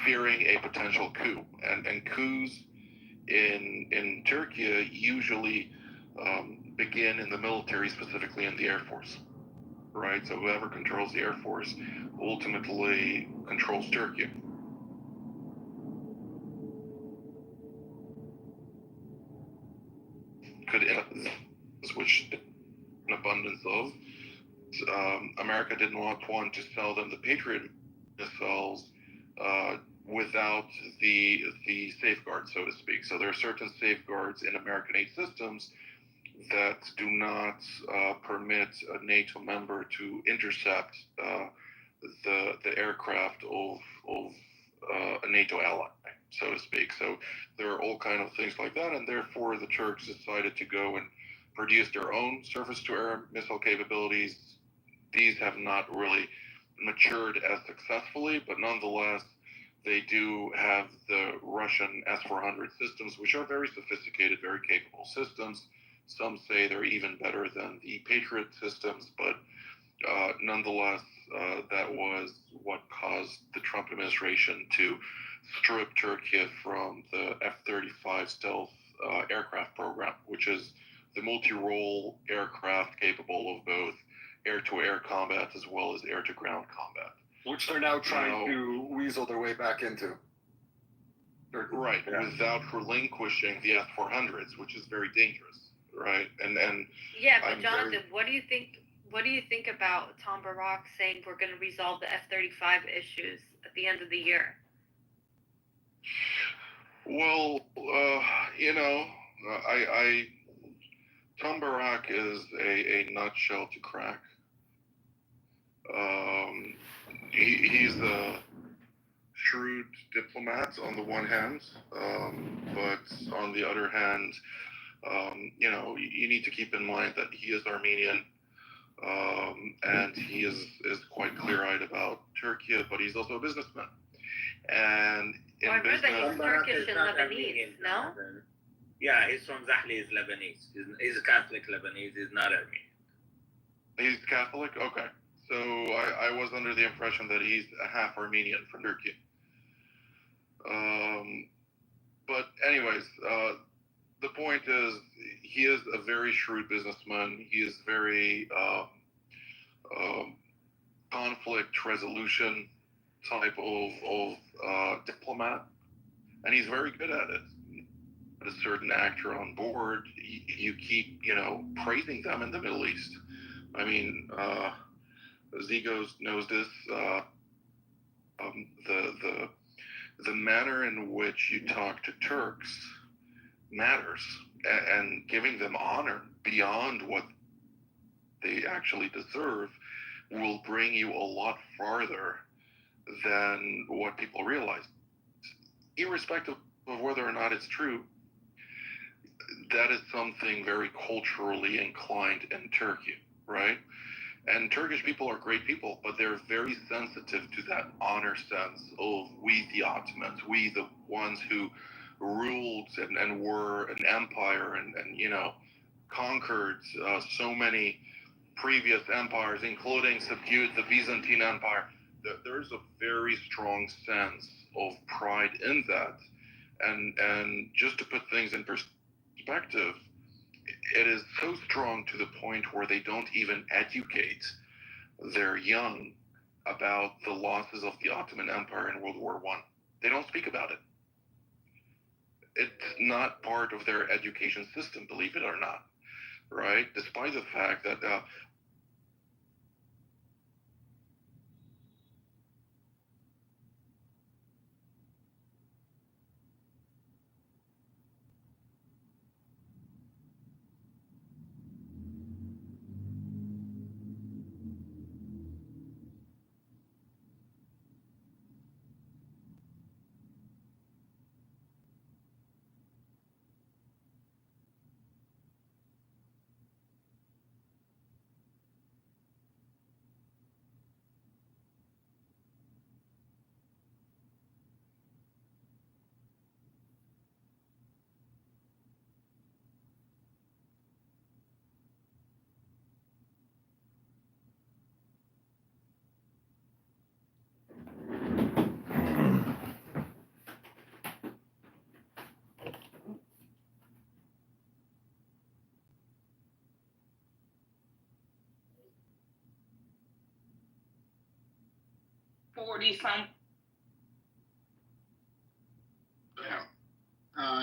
Fearing a potential coup, and coups in Turkey usually begin in the military, specifically in the Air Force, right? So whoever controls the Air Force ultimately controls Turkey. Which an abundance of. America didn't want to sell them the Patriot missiles without the safeguards, so to speak. So there are certain safeguards in American-aid systems that do not permit a NATO member to intercept the aircraft of a NATO ally, so to speak. So there are all kind of things like that, and therefore the Turks decided to go and produce their own surface-to-air missile capabilities. These have not really matured as successfully, but nonetheless, they do have the Russian S-400 systems, which are very sophisticated, very capable systems. Some say they're even better than the Patriot systems, but nonetheless, that was what caused the Trump administration to strip Turkey from the F-35 stealth aircraft program, which is the multi-role aircraft capable of both air-to-air combat as well as air-to-ground combat. Which they're now trying to weasel their way back into. Right, without relinquishing the S-400s, which is very dangerous, right? And yeah, but Jonathan, what do you think? What do you think about Tom Barak saying we're going to resolve the F-35 issues at the end of the year? Well, Tom Barak is a nutshell to crack. He's a shrewd diplomat on the one hand, but on the other hand, you need to keep in mind that he is Armenian, and he is quite clear-eyed about Turkey, but he's also a businessman. And in business, he's Turkish and Lebanese, no? Yeah, he's from Zahli, he's Lebanese. He's a Catholic Lebanese, he's not Armenian. He's Catholic? Okay. So I was under the impression that he's a half Armenian from Turkey. But anyways, the point is, he is a very shrewd businessman. He is very conflict resolution type of diplomat, and he's very good at it. A certain actor on board, you keep, praising them in the Middle East. I mean, Zigos knows this. The manner in which you talk to Turks matters, and giving them honor beyond what they actually deserve will bring you a lot farther than what people realize. Irrespective of whether or not it's true, that is something very culturally inclined in Turkey, right? And Turkish people are great people, but they're very sensitive to that honor sense of we the Ottomans, we the ones who ruled and were an empire and conquered so many previous empires, including subdued the Byzantine Empire. There's a very strong sense of pride in that. And just to put things in perspective, it is so strong to the point where they don't even educate their young about the losses of the Ottoman Empire in World War I. They don't speak about it. It's not part of their education system, believe it or not, right? Despite the fact that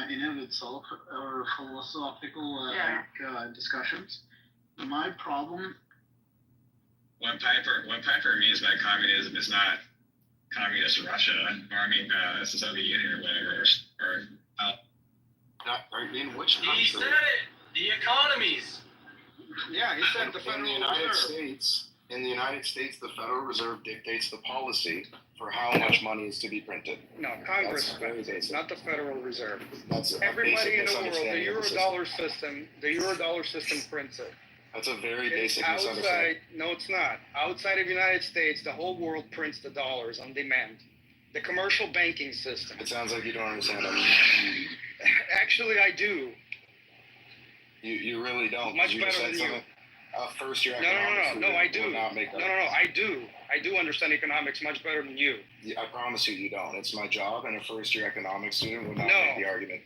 in and of itself are philosophical discussions. My problem. What Piper means by communism is not communist Russia, or I mean the Soviet Union or whatever, in which country? He said it. The economies. Yeah, he said the Federal Reserve. In the United States, the Federal Reserve dictates the policy for how much money is to be printed. No, Congress, not the Federal Reserve. That's everybody in the world. The Eurodollar system prints it. That's a very basic outside. misunderstanding. No, it's not. Outside of the United States, the whole world prints the dollars on demand. The commercial banking system. It sounds like you don't understand that. Actually, I do. You really don't. Much better than you. First year economics. No, I do. I do. I do understand economics much better than you. I promise you don't. It's my job, and a first year economics student would not make the argument.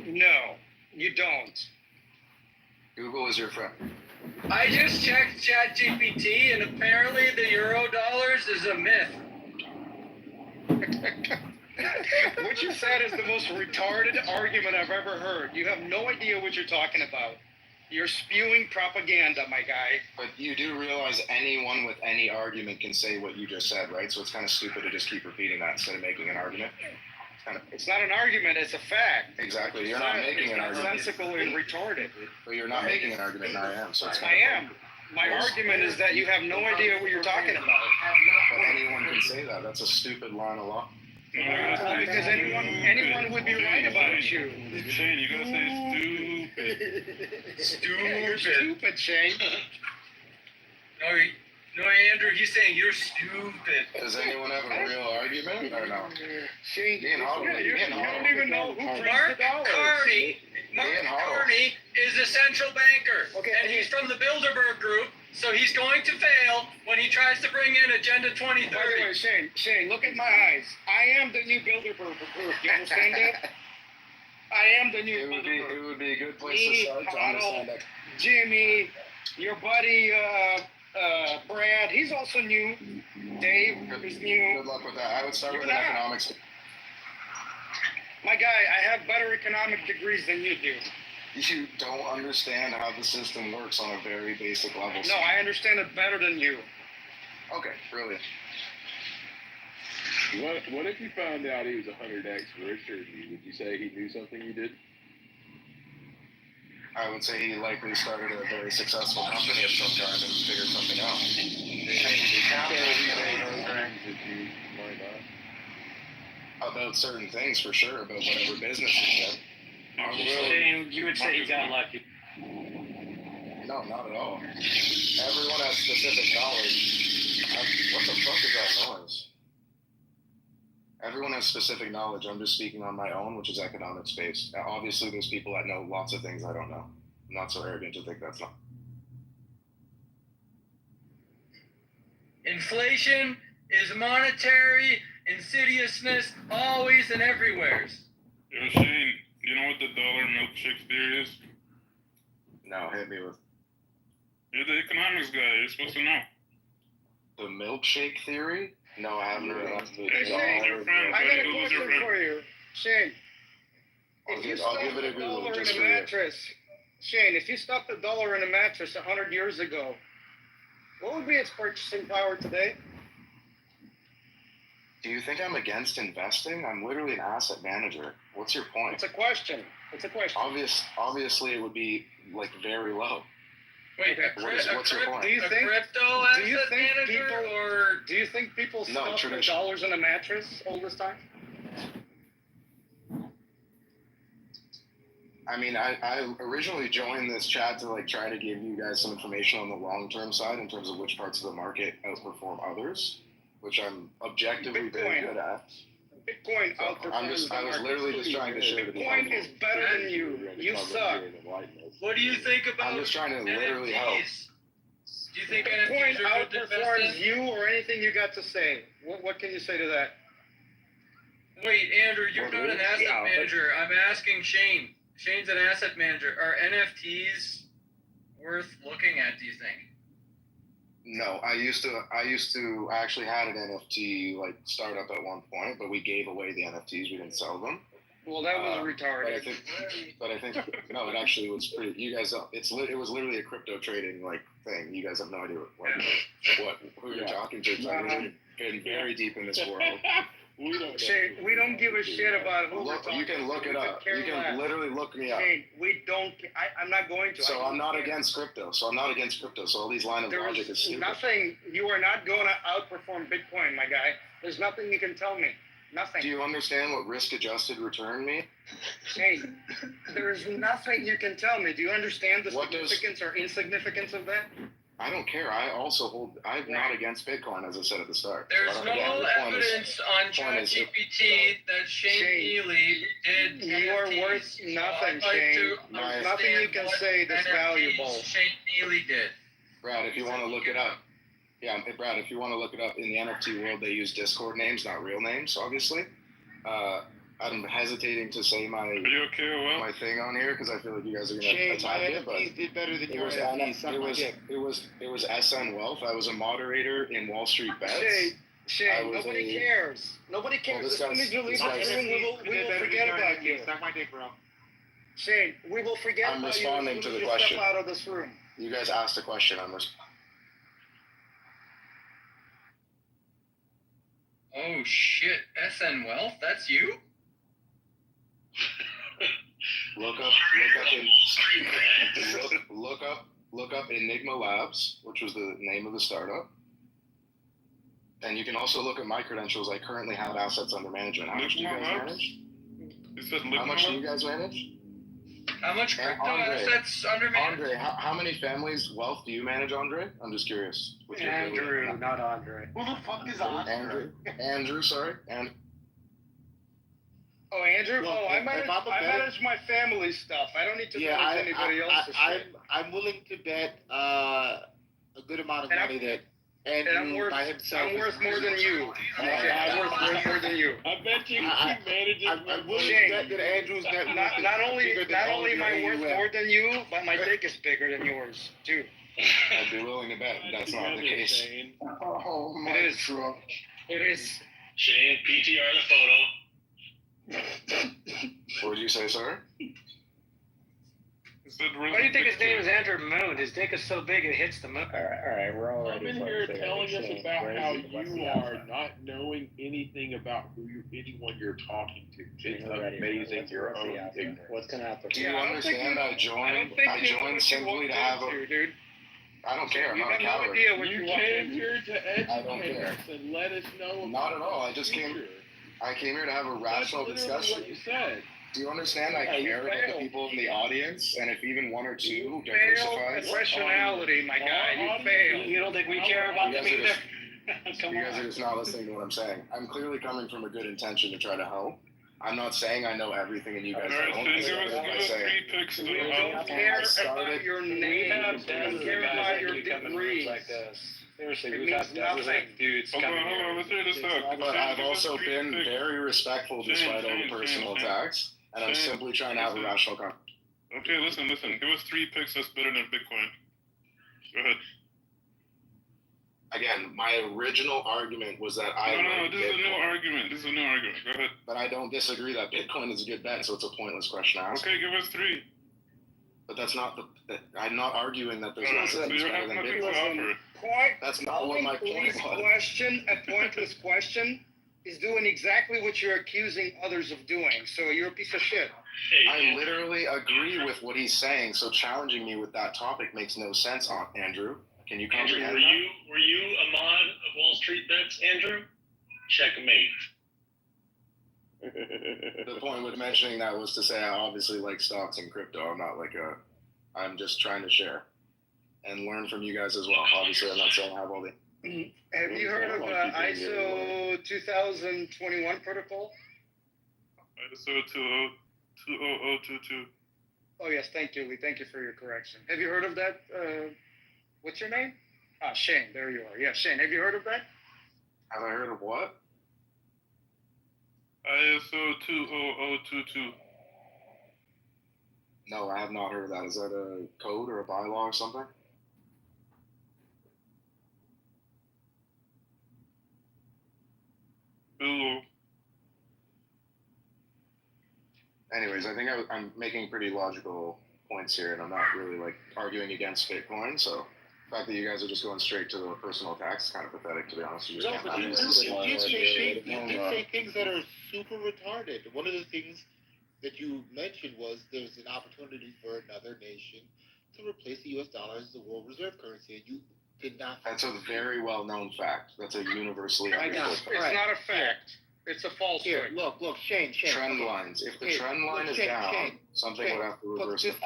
No, you don't. Google is your friend. I just checked ChatGPT, and apparently the Eurodollars is a myth. What you said is the most retarded argument I've ever heard. You have no idea what you're talking about. You're spewing propaganda, my guy. But you do realize anyone with any argument can say what you just said, right? So it's kind of stupid to just keep repeating that instead of making an argument. It's not an argument, it's a fact. Exactly. You're not making an argument. It's nonsensical and retarded. But you're not making an argument, and I am. So it's I am. My argument is that you have no idea what you're talking about. But anyone can say that. That's a stupid line of law. Because anyone would be right about you. Shane, you gotta say stupid. Stupid. You're stupid, Shane. No, Andrew, he's saying you're stupid. Does anyone have a real argument or no? Shane, you don't even know who prints Mark the dollars. Carney is a central banker, and he's from the Bilderberg Group, so he's going to fail when he tries to bring in Agenda 2030. By the way, Shane, look at my eyes. I am the new Bilderberg Group. You understand that? I am the new Bilderberg. It would be a good place to start to understand that. Jimmy, your buddy Brad, he's also new. Dave is new. Good luck with that. I would start with an economics. My guy, I have better economic degrees than you do. You don't understand how the system works on a very basic level. No, I understand it better than you. Okay, brilliant. What if you found out he was 100x richer than you? Would you say he knew something you did? I would say he likely started a very successful company of some kind and figured something out. things that you might not. About certain things for sure, about whatever business is in. Shane, you would say you got lucky. No, not at all. Everyone has specific knowledge. What the fuck is that noise? Everyone has specific knowledge. I'm just speaking on my own, which is economics based. Obviously, there's people that know lots of things I don't know. I'm not so arrogant to think that's not. Inflation is monetary insidiousness always and everywheres. Yo, Shane, you know what the dollar milkshake theory is? No, hit me with. You're the economics guy. You're supposed to know. The milkshake theory? No, I haven't heard of Hey, that. Shane, I got a question for you. Shane, I'll if you give- I'll stuffed give it a the Google dollar in just a for you. mattress, Shane, if you stuffed the dollar in a mattress 100 years ago, what would be its purchasing power today? Do you think I'm against investing? I'm literally an asset manager. What's your point? It's a question. It's a question. Obviously, it would be like very low. Wait, What's your point? Do you a think crypto do you asset think manager people or do you think people No, stuff their tradition. dollars in a mattress all this time? I mean, I originally joined this chat to like try to give you guys some information on the long-term side in terms of which parts of the market outperform others, which I'm objectively very Bitcoin. good at. Bitcoin So outperforms the I was market. literally just trying to share the Bitcoin is better than you. You suck. what do you think about I'm just trying to literally help. NFTs? Do you think Bitcoin NFTs are good to invest outperforms in? you or anything you got to say. What can you say to that? Wait, Andrew, you're What not an is? asset Yeah, but- manager. I'm asking Shane. Shane's an asset manager. Are NFTs worth looking at, do you think? No, I used to actually had an NFT like startup at one point, but we gave away the NFTs. We didn't sell them. Well, that was But retarded. I think no, it actually was pretty. You guys don't. It was literally a crypto trading like thing. You guys have no idea who you're talking to. I've been very deep in this world. Shane, we don't give a shit about who we're talking You can look to. it We up. could You care can less. literally look me up. Shane, we don't. I'm not going to. So I I'm not can't. against crypto. So all these line of There logic is is stupid. nothing. You are not going to outperform Bitcoin, my guy. There's nothing you can tell me. Nothing. Do you understand what risk-adjusted return means? Shane, there is nothing you can tell me. Do you understand the What does- significance or insignificance of that? I don't care. I also hold. I'm not against Bitcoin, as I said at the start. There's But no again, the point is- evidence on point is- ChatGPT that Shane Neely did You are NFTs, worth so nothing, I'd like Shane. to There's nothing you can understand say that's what NFTs valuable. Shane Neely did. Brad, if you want to look it up. Yeah, Brad, if you want to look it up, in the NFT world, they use Discord names, not real names, obviously. I'm hesitating to say my thing on here because I feel like you guys are going to Shane, attack my it. But NFTs did better than it your was NFTs. Suck my dick. it was SN Wealth. I was a moderator in Wall Street Bets. I Shane, was nobody cares. Nobody cares. this As soon guy's- as you leave this the guy's- room, we will forget about you. Suck my dick, bro. Shane, we will forget I'm about responding you as to soon the as you question. step out of this room. You guys asked a question. Oh shit, SN Wealth, that's you? Look up Enigma Labs, which was the name of the startup. And you can also look at my credentials. I currently have assets under management. How much do you guys manage? How much do you guys manage? How much crypto assets under management? Andre, how many families' wealth do you manage, Andre? I'm just curious. Andrew, not Andre. Who the fuck is Andre? Andrew, sorry. Oh, Andrew? Look, I if manage I'm a better- manage my family stuff. I don't need to Yeah, manage anybody else's shit. I'm willing to bet a good amount of And money that And Andrew by himself. I'm worth more than you. I'm worth more than you. I bet you he manages. I'm willing to bet that Andrew's net worth is Not only bigger than all am your I worth AUM. more than you, but my dick is bigger than yours too. I'd be willing to bet that's not the case. Oh my It is. It is. Shane, PTR the photo. What did you say, sir? Why do you think his name is Andrew Moon? His dick is so big it hits the moon. All right, we're already. I'm in here telling us about how you are not knowing anything about anyone you're talking to. It's amazing your own ignorance. What's gonna happen? Do you understand? I joined simply to have a. I don't care. I'm You not a have no coward. idea what you came here to I don't educate care. us and let us know. Not at about all. the I just came. future. I came here to have a rational That's literally discussion. what you said. Do you understand? I Yeah, you care about the failed. people in the audience, and if even one or two You diversifies. failed rationality, my guy. You failed. You don't think we care about them either? Come You guys are on. just not listening to what I'm saying. I'm clearly coming from a good intention to try to help. I'm not saying I know everything, and you guys Alright, don't. so I give started by us saying. 3 picks of the We don't house. care about your name. We have We dozens care of guys about like your you come in rooms degrees. like this. Seriously, It we've means had dozens nothing. of dudes Hold come on, here. let's hear this out. But I've also been very respectful Shane, despite all Shane, the personal Shane, attacks, and I'm Shane, simply trying to have a listen. rational conversation. Okay, listen. Give us 3 picks that's better than Bitcoin. Go ahead. Again, my original argument was that I No, like this is a new Bitcoin, argument. Go ahead. but I don't disagree that Bitcoin is a good bet, so it's a pointless question to ask. Okay, give us 3. But that's not I'm not arguing that there's No, nothing so that's you better have than nothing to Bitcoin. offer. That's not what my point was. A pointless question is doing exactly what you're accusing others of doing. So you're a piece of shit. I literally agree with what he's saying. So challenging me with that topic makes no sense, Andrew. Can you Andrew, comprehend were you a mod of Wall Street Bets, Andrew? Checkmate. that? The point with mentioning that was to say I obviously like stocks and crypto. I'm not like I'm just trying to share and learn from you guys as well. Obviously, I'm not saying I have all the. Have you heard of ISO 2021 protocol? ISO 20022. Oh yes, thank you, Lee. Thank you for your correction. Have you heard of that? What's your name? Ah, Shane. There you are. Yeah, Shane. Have you heard of that? Have I heard of what? ISO 20022. No, I have not heard of that. Is that a code or a bylaw or something? Google. Anyways, I think I'm making pretty logical points here, and I'm not really like arguing against Bitcoin. So the fact that you guys are just going straight to the personal attacks is kind of pathetic, to be honest. You just No, can't but have you this. did say things that are super retarded. One of the things that you mentioned was there's an opportunity for another nation to replace the U.S. dollar as the world reserve currency, and you did not. That's a very well-known fact. That's a universally It's understood fact. not a fact. It's a false Here, fact. look, Shane. Trend okay. lines. If the Here, trend line look, is Shane, down, Shane, something Shane, would have to look, reverse just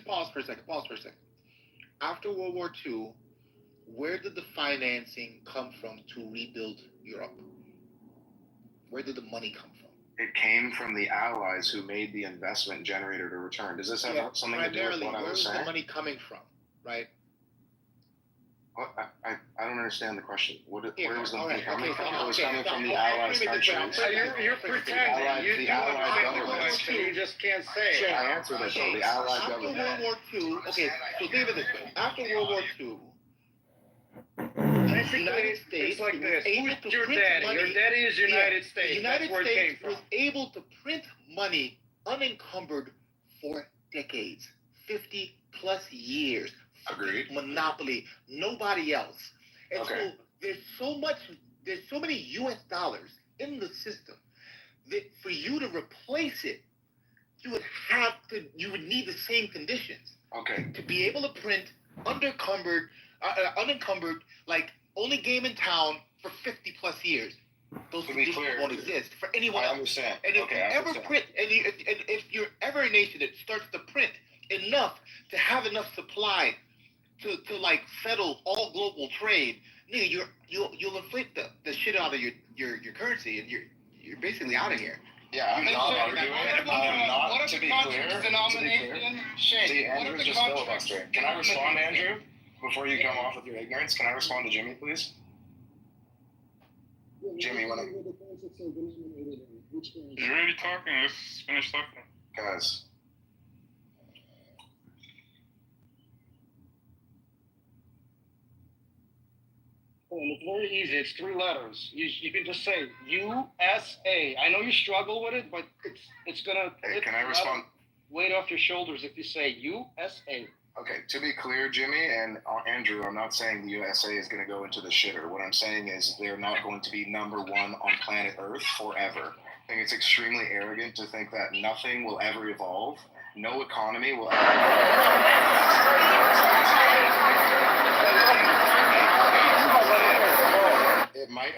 pause for a second. After World War II, where did the financing come from to rebuild Europe? Where did the money come from? It came from the allies who made the investment, generated a return. Does this have something to do with what I where was was the saying? money coming from, right? What? I don't understand the question. Where was the all money right, coming okay, from? okay, It was okay, coming no, from the I'll allies frame it this way, countries. You're pretending. You do understand the governments. question. You just can't say it. I answered it though. The allied After government. World War II, okay, so think of it this way. After World War II, Basically, United States it's like this. able Who's to your print daddy? money. Your daddy is United The States. United That's where it States came from. was able to print money unencumbered for decades, 50 plus years. Agreed. Monopoly, nobody else. And Okay. so there's so many US dollars in the system that for you to replace it, you would need the same conditions. Okay. To be able to print unencumbered, like only game in town for 50 plus years. Those To be conditions clear, won't exist for anyone I else. understand. And if Okay, you I ever understand. print, if you're ever a nation that starts to print enough to have enough supply to like settle all global trade, nigga, you'll inflate the shit out of your currency, and you're basically out of here. Yeah, I'm not arguing. I'm not, to be clear. Shane, See, Andrew's just filibustering. Can I respond, Andrew? Before you come off with your ignorance, can I respond to Jimmy, please? Jimmy, when You're already talking. Let's finish talking. guys. It's very easy. It's 3 letters. You can just say USA. I know you struggle with it, but it's gonna Can I respond? weight off your shoulders if you say USA. Okay, to be clear, Jimmy and Andrew, I'm not saying the USA is going to go into the shitter. What I'm saying is they're not going to be number one on planet Earth forever. I think it's extremely arrogant to think that nothing will ever evolve. No economy will ever evolve.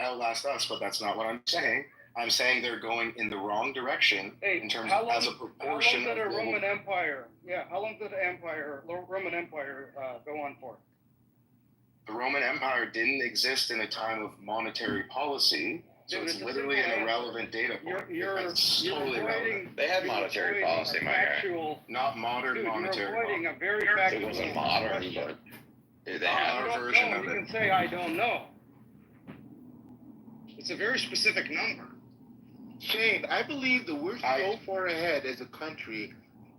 outlast us, but that's not what I'm saying. I'm saying they're going in the wrong direction in terms of as a proportion How long did of the Roman Empire? Yeah, how long did the Roman Empire go on for? The Roman Empire didn't exist in a time of monetary policy, so it's literally an irrelevant data point. It's totally irrelevant. They had monetary policy, my guy. Not modern monetary policy. A very It wasn't modern, but they had our version of You it. can say I don't know. It's a very specific number. Shane, I believe that we're so far ahead as a country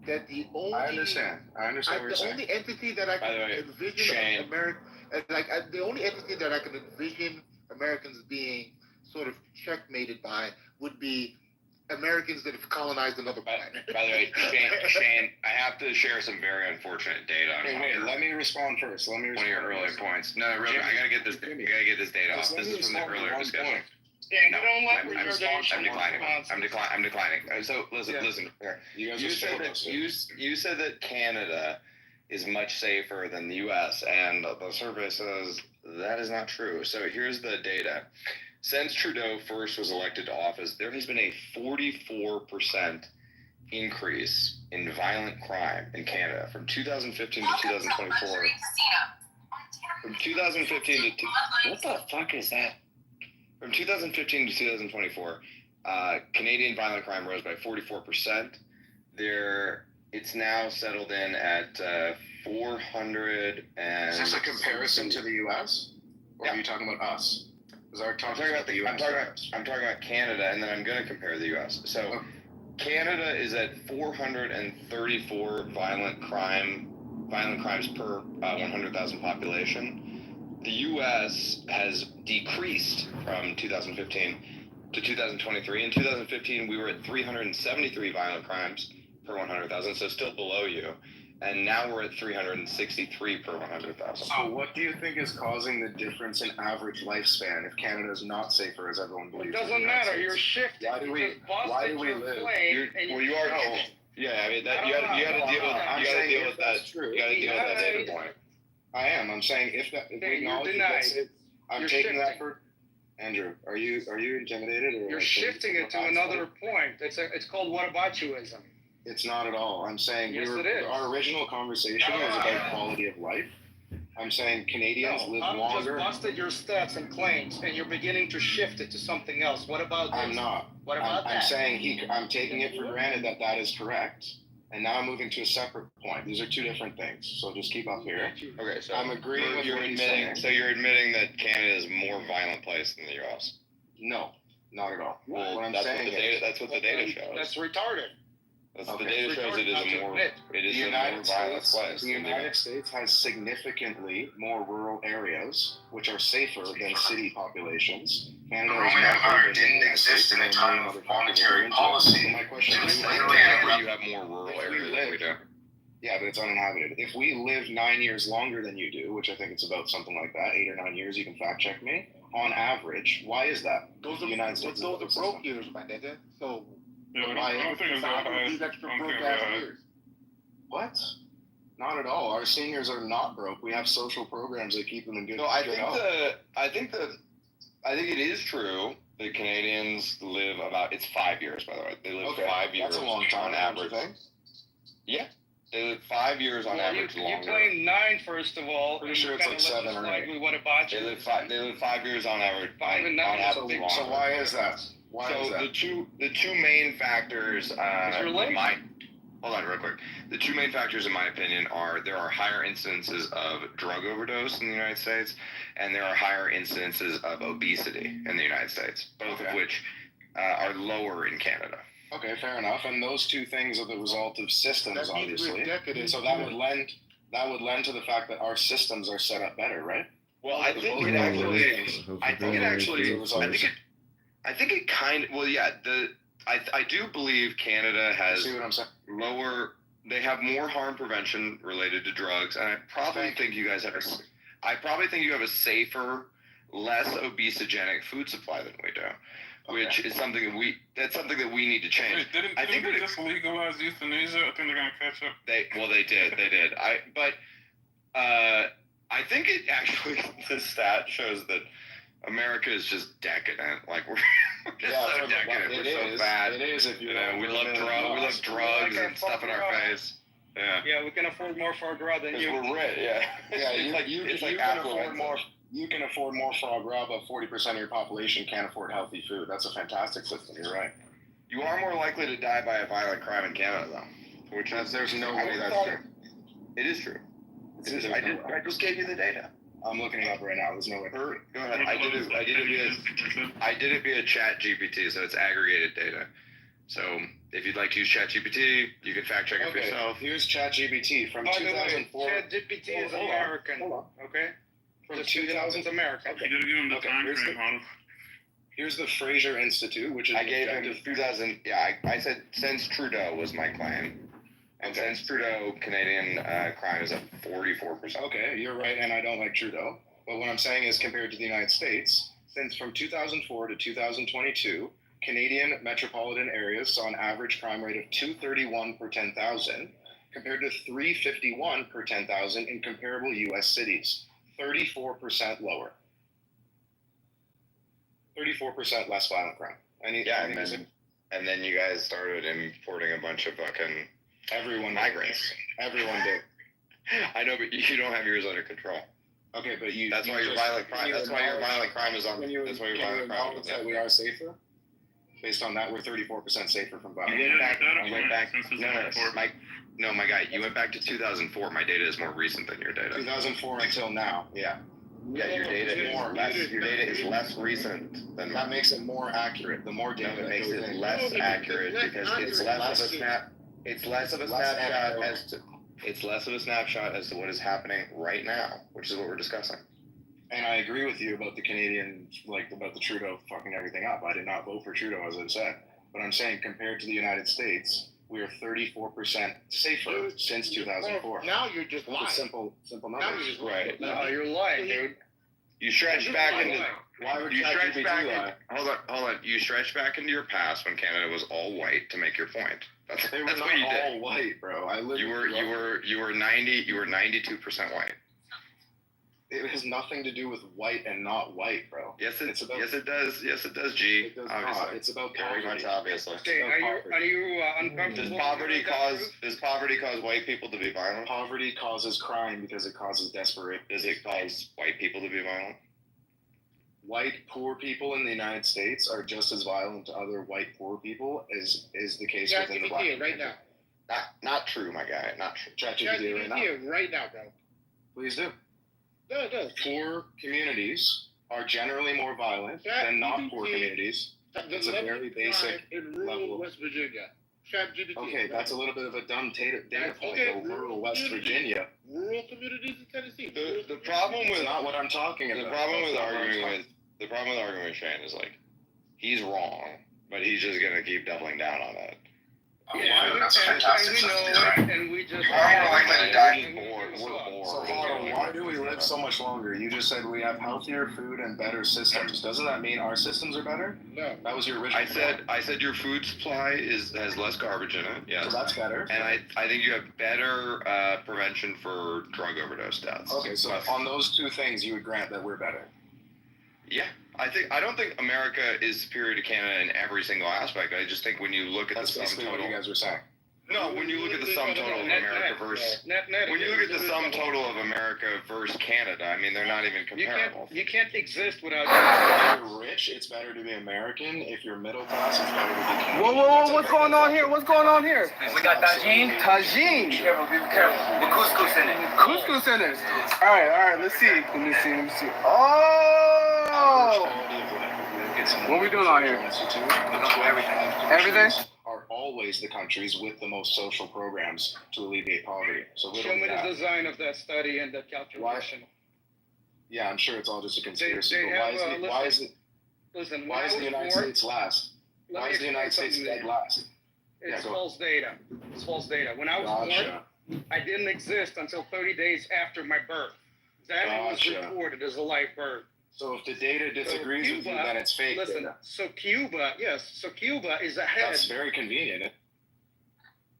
that the only I understand what you're saying. only entity that I By the way, can envision Shane. the only entity that I can envision Americans being sort of checkmated by would be Americans that have colonized another planet. By the way, Shane, I have to share some very unfortunate data on Wait, let me respond first. one of your earlier points. No, really, I gotta get this data off. This is from the earlier discussion. Yeah, No, you don't let I'm declining. I'm declining. So listen. You guys You said that Canada is much safer than the U.S. and the survey says that is not true. So here's the data. Since Trudeau first was elected to office, there has been a 44% increase in violent crime in Canada from 2015 to 2024. From 2015 to what the fuck is that? From 2015 to 2024, Canadian violent crime rose by 44%. It's now settled in at 400 and. Is this a comparison to the U.S. or are you talking about us? Because I'm talking about the U.S. I'm talking about Canada, and then I'm going to compare the U.S. So, Canada is at 434 violent crimes per 100,000 population. The U.S. has decreased from 2015 to 2023. In 2015, we were at 373 violent crimes per 100,000, so still below you. And now we're at 363 per 100,000. So what do you think is causing the difference in average lifespan if Canada is not safer as everyone believes? It doesn't matter. You're shifting. Why do we live? Well, you are. Yeah, I mean that you got to deal with. You got to deal with that. You got to deal with that data point. I am. I'm saying if we acknowledge that's it, I'm taking that for. Andrew, are you intimidated? Or you're shifting it to another point. It's called whataboutism. It's not at all. I'm saying yes, it is. Our original conversation was about quality of life. I'm saying Canadians live longer. You just busted your stats and claims, and you're beginning to shift it to something else. What about this? I'm not. What about that? I'm saying I'm taking it for granted that is correct, and now I'm moving to a separate point. These are two different things, so just keep up here. Okay, so I'm agreeing with what he's saying. So you're admitting that Canada is a more violent place than the U.S. No, not at all. Well, what I'm that's saying what the data. That's what the data shows. That's retarded. The data shows it is a more violent place. The United States has significantly more rural areas, which are safer than city populations. Canada the Roman Empire didn't exist in a time of monetary policy. So my question is, you have more rural areas than we do. Yeah, but it's uninhabited. If we live 9 years longer than you do, which I think it's about something like that, 8 or 9 years, you can fact check me, on average, why is that? Those are broke years, my nigga. So yeah, I don't think it's that high. These extra broke ass years. What? Not at all. Our seniors are not broke. We have social programs that keep them in good. No, I think it is true that Canadians live about. It's 5 years, by the way. They live 5 years. That's a long time on average. Yeah, they live 5 years on average longer. You claim 9, first of all. Pretty sure it's like 7 or 8. They live 5 years on average. 5 and 9. So why is that? The two main factors hold on real quick. The two main factors in my opinion are there are higher incidences of drug overdose in the United States and there are higher incidences of obesity in the United States, both of which are lower in Canada. Okay, fair enough. And those two things are the result of systems, obviously. So that would lend to the fact that our systems are set up better, right? Well, I think it kind of, well, yeah, I do believe Canada has lower, they have more harm prevention related to drugs, and I probably think you guys have a safer, less obesogenic food supply than we do, which is something that we need to change. Wait, didn't they just legalize euthanasia? I think they're gonna catch up. They did. I think it actually, the stat shows that America is just decadent. Like we're just Yeah, so decadent. We're so bad. It is if You know, we love drugs and stuff in our face. Yeah. Yeah, we can afford more foie gras than you. We're rich. Yeah. Yeah. It's You like can affluence. afford more. You can afford more foie gras, but 40% of your population can't afford healthy food. That's a fantastic system. You're right. You are more likely to die by a violent crime in Canada, though. Which is, there's no way that's true. It is true. I just gave you the data. I'm looking it up right now. There's no way. Go ahead. I did it via Chat GPT, so it's aggregated data. So if you'd like to use Chat GPT, you can fact check it for yourself. Here's Chat GPT from 2004. Chat GPT is American. Okay. From 2000 American. Okay. You gotta give him the time frame, Huddle. Here's the Fraser Institute, which is I gave him 2000. Yeah, I said since Trudeau was my claim. And since Trudeau, Canadian crime is up 44%. Okay, you're right, and I don't like Trudeau. But what I'm saying is, compared to the United States, since from 2004 to 2022, Canadian metropolitan areas saw an average crime rate of 231 per 10,000, compared to 351 per 10,000 in comparable U.S. cities. 34% lower. 34% less violent crime. And then you guys started importing a bunch of fucking migrants. Everyone did. I know, but you don't have yours under control. Okay, but you. That's why your violent crime. That's why your violent crime is on. That's why your violent crime is that we are safer. Based on that, we're 34% safer from violence. You went back. No, my guy. You went back to 2004. My data is more recent than your data. 2004 until now. Yeah. Yeah, your data is more less. Your data is less recent than that. Makes it more accurate. The more data makes it less accurate because it's less of a snap. It's less of a snapshot as to. It's less of a snapshot as to what is happening right now, which is what we're discussing. And I agree with you about the Canadian, about the Trudeau fucking everything up. I did not vote for Trudeau, as I said. But I'm saying, compared to the United States, we are 34% safer since 2004. Now you're just lying. Simple numbers. Now you're just right. No, you're lying, dude. You stretch back into. Why would you stretch back? Lie? Hold on. You stretch back into your past when Canada was all white to make your point. They were that's not what you did. all white, bro. You were 92% white. It has nothing to do with white and not white, bro. Yes, it does. Yes, it does. G. It does obviously. not. It's about very much obviously. Okay, are you uncomfortable? Does poverty cause white people to be violent? Poverty causes crime because it causes desperation. Does it cause white people to be violent? White poor people in the United States are just as violent to other white poor people as is the case within the black community. Right now. Not true, my guy. Not true. ChatGPT right now, bro. Please do. No, it does. Poor communities are generally more violent than not poor communities. It's a very basic in rural West Virginia. ChatGPT. Okay, that's a little bit of a dumb data point. Okay, rural West Virginia. Rural communities in Tennessee. The problem with not what I'm talking about. The problem with arguing with Shane is he's wrong, but he's just gonna keep doubling down on it. Yeah, that's a fantastic system, right? And we just So why do we live so much longer? You just said we have healthier food and better systems. Doesn't that mean our systems are better? No. That was your original I said your food supply has less garbage in it. Yes. So that's better. And I think you have better prevention for drug overdose deaths. Okay, so on those two things you would grant that we're better. Yeah. I don't think America is superior to Canada in every single aspect. I just think when you look at the sum total. What you guys were saying. No, when you look at the sum total of America versus when you look at the sum total of America versus Canada, I mean they're not even comparable. You can't exist without. If you're rich, it's better to be American. If you're middle class, it's better to be Canadian. Whoa! What's going on here? What's going on here? We got tagine. Tagine. Be careful. With couscous in it. Couscous in it. All right. Let's see. Let me see. Oh! What are we doing out here? Everything? Are always the countries with the most social programs to alleviate poverty. So show me the design of that study and the calculation. Yeah, I'm sure it's all just a conspiracy. But why is the United States last? Why is the United States dead last? It's false data. It's false data. When I was born, I didn't exist until 30 days after my birth. That was reported as a live birth. So if the data disagrees with you, then it's fake data. So Cuba is ahead. That's very convenient.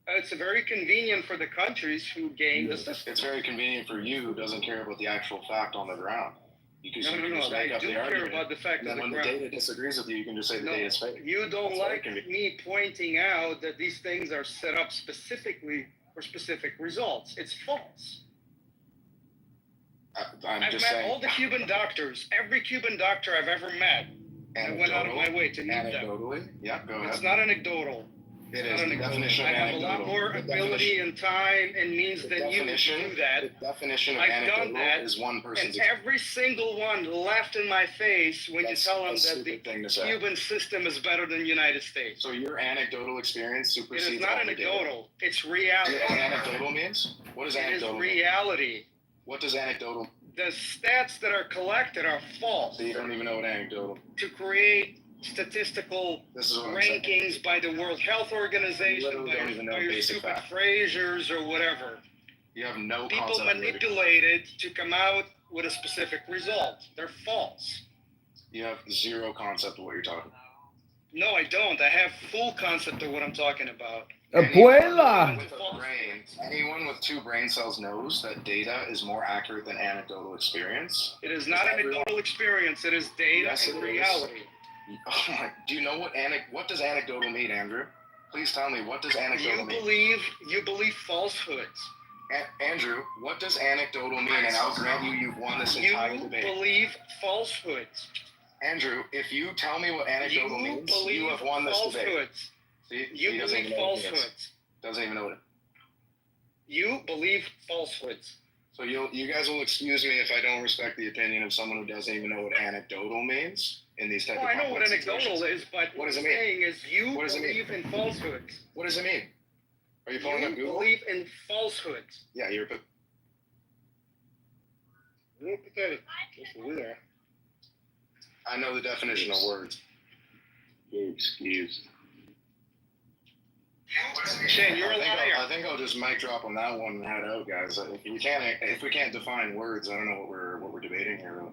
It's very convenient for the countries who gain the system. It's very convenient for you who doesn't care about the actual fact on the ground. Because No, you no, can no. just make I up do the care argument. about the fact And of then the when the ground. data disagrees with you, you can just say the No, data is fake. you don't That's what it like can be. me pointing out that these things are set up specifically for specific results. It's false. I'm I've just met saying. all the Cuban doctors, every Cuban doctor I've ever met. I went out of my way to meet them. Anecdotally? Yeah, go ahead. It's not anecdotal. It It's is. not The anecdotal. definition I of have a anecdotal. lot more ability and time and means than you to do that. The definition of I've done anecdotal that, is one person's and every single one laughed in my face when That's you tell them a that the stupid thing to say. Cuban system is better than the United States. So your anecdotal experience It supersedes is not all the data. anecdotal. It's Do reality. you know what anecdotal means? What does It is anecdotal mean? reality. What does anecdotal mean? The stats that are collected are false. So you don't even know what anecdotal. To create statistical This is what I'm saying. rankings by the World Health Organization, literally don't even know by your basic stupid fact. Frasers or whatever. You have no People concept of it. manipulated to come out with a specific result. They're false. You have zero concept of what you're talking about. No, I don't. I have full concept of what I'm talking about. Abuela! Anyone with 2 brain cells knows that data is more accurate than anecdotal experience. It is not anecdotal experience. It is data Yes, and it is. reality. Oh my! Do you know what does anecdotal mean, Andrew? Please tell me, what does anecdotal mean? You believe falsehoods. Andrew, what does anecdotal mean? And I'll grant you've won this entire debate. You believe falsehoods. Andrew, if you tell me what anecdotal means, you have won this debate. Falsehoods. See, You he doesn't believe even know what it is. falsehoods. Doesn't even know what it is. You believe falsehoods. So you guys will excuse me if I don't respect the opinion of someone who doesn't even know what anecdotal means in these type Well, of I know what complex anecdotal situations. is, but What does it I'm mean? saying is you What does it mean? believe in falsehoods. What does it mean? Are you pulling up You Google? believe in falsehoods. Yeah, you're. Real pathetic. Just there. I know the definition of words. Excuse. Shane, you're a liar. I think I'll just mic drop on that one and head out, guys. If we can't define words, I don't know what we're debating here. Really.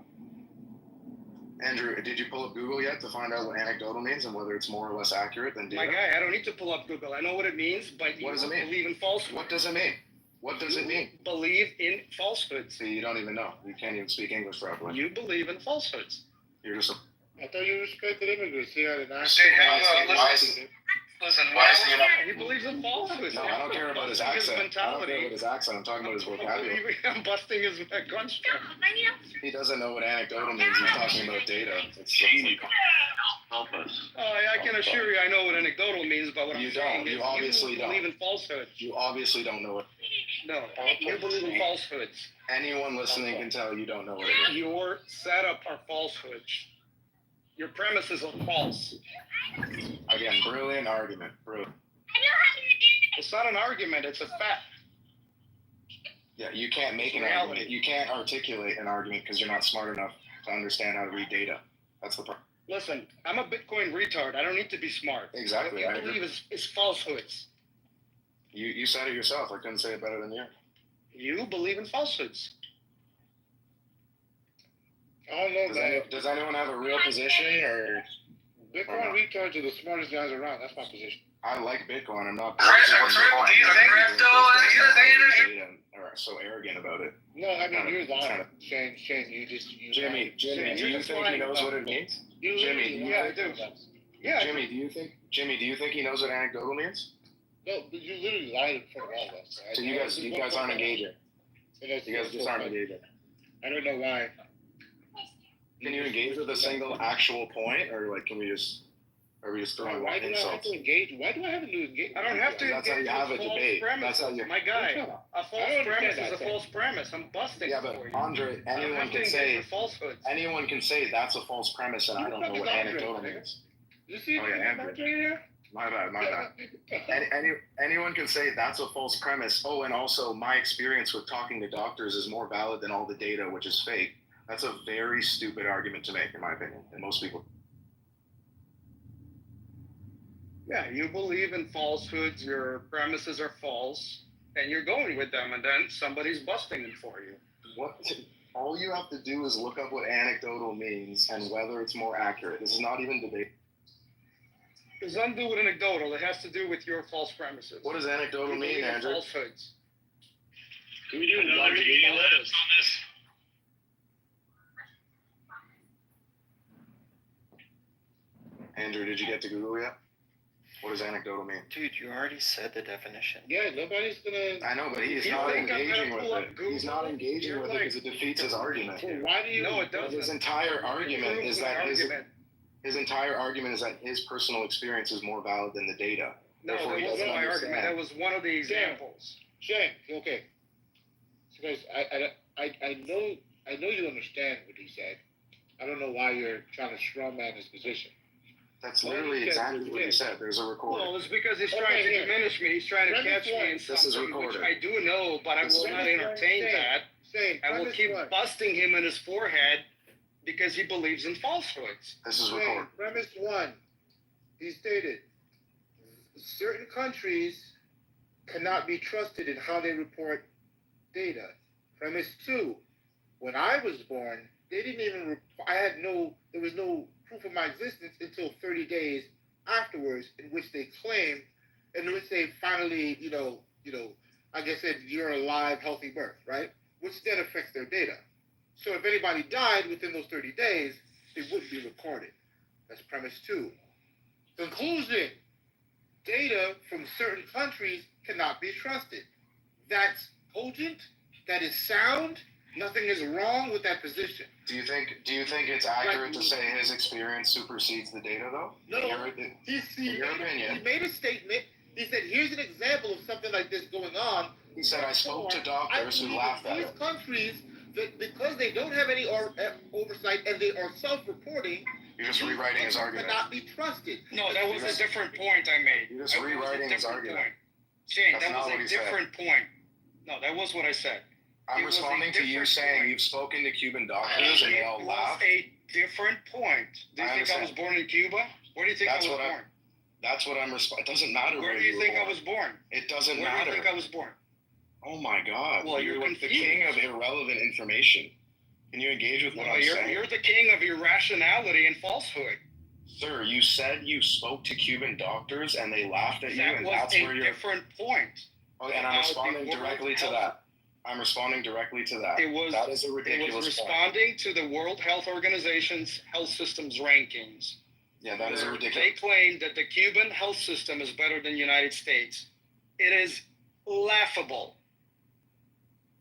Andrew, did you pull up Google yet to find out what anecdotal means and whether it's more or less accurate than data? My guy, I don't need to pull up Google. I know what it means, but you What does it mean? believe in falsehoods. What does it mean? What does it mean? Believe in falsehoods. See, you don't even know. You can't even speak English properly. You believe in falsehoods. You're just. I thought you respected immigrants here and I. Listen, he believes in falsehoods. No, I don't care about his accent. I don't care about his accent. I'm talking about his vocabulary. I'm busting his construct. He doesn't know what anecdotal means. He's talking about data. Help us. I can assure you I know what anecdotal means, but what You I'm saying don't. is You obviously you don't. believe in falsehoods. You obviously don't know it. No, you believe in falsehoods. Anyone listening can tell you don't know what it is. Your setup are falsehoods. Your premises are false. Again, brilliant argument. Brilliant. It's not an argument, it's a fact. Yeah, you can't make an argument. You can't articulate an argument because you're not smart enough to understand how to read data. That's the problem. Listen, I'm a Bitcoin retard. I don't need to be smart. Exactly. What you believe is falsehoods. You said it yourself. I couldn't say it better than you. You believe in falsehoods. I don't know, man. Does anyone have a real position or? Bitcoin retards are the smartest guys around. That's my position. I like Bitcoin. I'm not. So arrogant about it. No, I mean you're lying, Shane. You Jimmy, do you think he knows what it means? Jimmy, I do. Yeah. Jimmy, do you think he knows what anecdotal means? No, but you literally lied in front of all of us. So you guys aren't engaging. You guys just aren't engaging. I don't know why. Can you engage with a single actual point, or like are we just throwing Why do I have to engage? Why do I have to engage? I don't have to That's how you have a debate. That's how you. My guy, a false premise is a false premise. I'm busting. Yeah, but for you. Andre, anyone can say falsehoods. Anyone can say that's a false premise, and I don't know what anecdotal means. You see Andrew. My bad. Anyone can say that's a false premise. Oh, and also my experience with talking to doctors is more valid than all the data, which is fake. That's a very stupid argument to make, in my opinion, and most people. Yeah, you believe in falsehoods, your premises are false, and you're going with them, and then somebody's busting them for you. What? All you have to do is look up what anecdotal means and whether it's more accurate. This is not even debate. It has nothing to do with anecdotal. It has to do with your false premises. What does anecdotal mean, Andrew? Falsehoods. Can we do another meeting list on this? Andrew, did you get to Google yet? What does anecdotal mean? Dude, you already said the definition. Yeah, nobody's gonna. I know, but he's You not think I'm engaging gonna with pull up it. Google? He's not engaging You're with like- it because it defeats his argument. Well, why do you? No, it doesn't. His entire argument is that argument. his entire argument is that his personal experience is more valid than the data. No, Therefore, that he wasn't doesn't my understand. argument. That was one of the examples. Shane, okay. So guys, I know you understand what he said. I don't know why you're trying to strawman his position. That's literally exactly what he said. There's a recording. Well, it's because he's Okay, trying to here. diminish me. He's trying to Premise catch one. me in This is something which recorded. I do know, but I This will is not recorded. entertain Shane, that. Shane, I will premise keep one. busting him in his forehead because he believes in falsehoods. This is Shane, recorded. premise one. He stated certain countries cannot be trusted in how they report data. Premise two. When I was born, they didn't even. There was no proof of my existence until 30 days afterwards, in which they claimed, in which they finally, I guess said you're alive, healthy birth, right? Which then affects their data. So if anybody died within those 30 days, it wouldn't be recorded. That's premise two. Conclusion: data from certain countries cannot be trusted. That's cogent. That is sound. Nothing is wrong with that position. Do you think it's accurate to say his experience supersedes the data, though? No, he opinion. made a statement. He said, "Here's an example of something like this going on." He said, "I spoke to doctors who laughed at these it." countries, that because they don't have any oversight and they are self-reporting, You're just rewriting his argument. cannot be trusted. No, that was a different point I made. You're just That was a rewriting his different argument. point. Shane, That's that not was what a he said. different point. No, that was what I said. I'm It was a responding to you different saying point. you've spoken to Cuban doctors and they all It was laughed. a different point. Do you I think I was understand. born in Cuba? Where do you think That's I was what born? That's what I'm responding. It doesn't matter Where where do you were think I born. was born? It doesn't Where matter. do you think I was born? Oh my God! Well, you're you're like the confused. king of irrelevant information. Can you engage with what No, I'm saying? you're the king of irrationality and falsehood. Sir, you said you spoke to Cuban doctors and they laughed at you, That and was that's a where you're. different point. Okay, and I'm about the responding World directly to Health- that. I'm responding directly to that. It was That is a It was ridiculous point. responding to the World Health Organization's health systems rankings. Yeah, that is a They ridiculous. claim that the Cuban health system is better than the United States. It is laughable.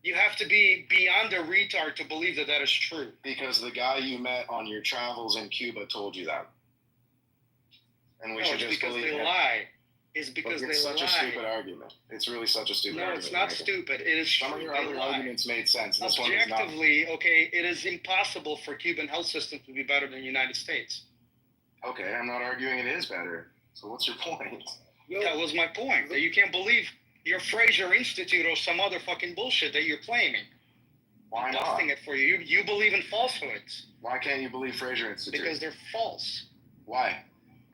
You have to be beyond a retard to believe that that is true. Because the guy you met on your travels in Cuba told you that. And we No, should it's just because believe they him. lie. It's Look, because it's they such lie. a stupid argument. It's really such a stupid No, argument. it's not Michael. stupid. It is Some true. of your They other lie. arguments made sense. This one is not. Objectively, okay, it is impossible for Cuban health system to be better than the United States. Okay, I'm not arguing it is better. So what's your point? That was my point. That you can't believe your Fraser Institute or some other fucking bullshit that you're claiming. Why I'm not? busting it for you. You believe in falsehoods Why can't you believe Fraser Institute? because they're false. Why?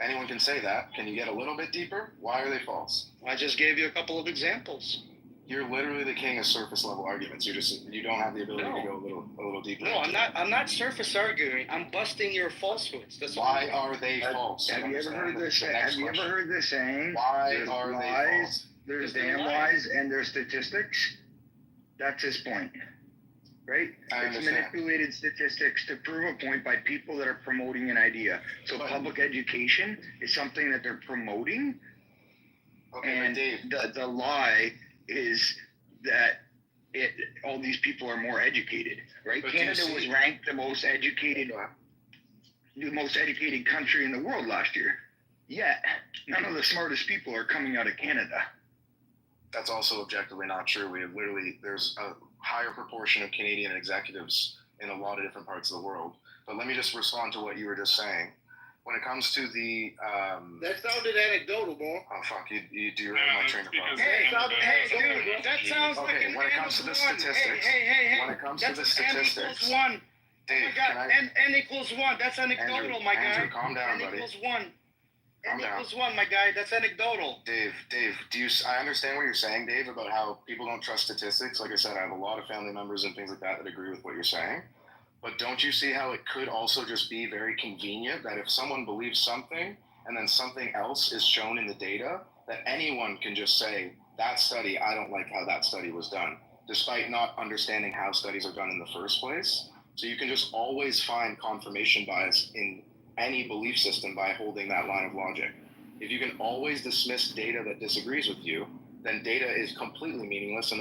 Anyone can say that. Can you get a little bit deeper? Why are they false? I just gave you a couple of examples. You're literally the king of surface level arguments. You don't have the ability to go a little deeper. No, I'm not surface arguing. I'm busting your falsehoods. That's Why are they false? Have you ever heard this? Have you ever heard this saying? Why There's are they lies, false? There's Because they're damn lies. lies, and there's statistics. That's his point, right? I It's understand. manipulated statistics to prove a point by people that are promoting an idea. So public education is something that they're promoting, and the lie is that all these people are more educated, right? But do you Canada see- was ranked the most educated country in the world last year. Yet, none of the smartest people are coming out of Canada. That's also objectively not true. There's a higher proportion of Canadian executives in a lot of different parts of the world. But let me just respond to what you were just saying. When it comes to the That sounded anecdotal, bro. oh fuck, you derailed my train of thought. Hey, dude, that sounds like Okay, an when it N comes to the equals one. statistics, Hey. when it comes to That's the an statistics, N equals one. Dave, Oh my God, can I- N equals one. That's anecdotal, Andrew, my guy. Andrew, calm down, N buddy. equals one. Calm N down. equals one, my guy. That's anecdotal. Dave, I understand what you're saying, Dave, about how people don't trust statistics. Like I said, I have a lot of family members and things like that agree with what you're saying. But don't you see how it could also just be very convenient that if someone believes something and then something else is shown in the data, that anyone can just say, that study, I don't like how that study was done, despite not understanding how studies are done in the first place. So you can just always find confirmation bias in any belief system by holding that line of logic. If you can always dismiss data that disagrees with you, then data is completely meaningless, and then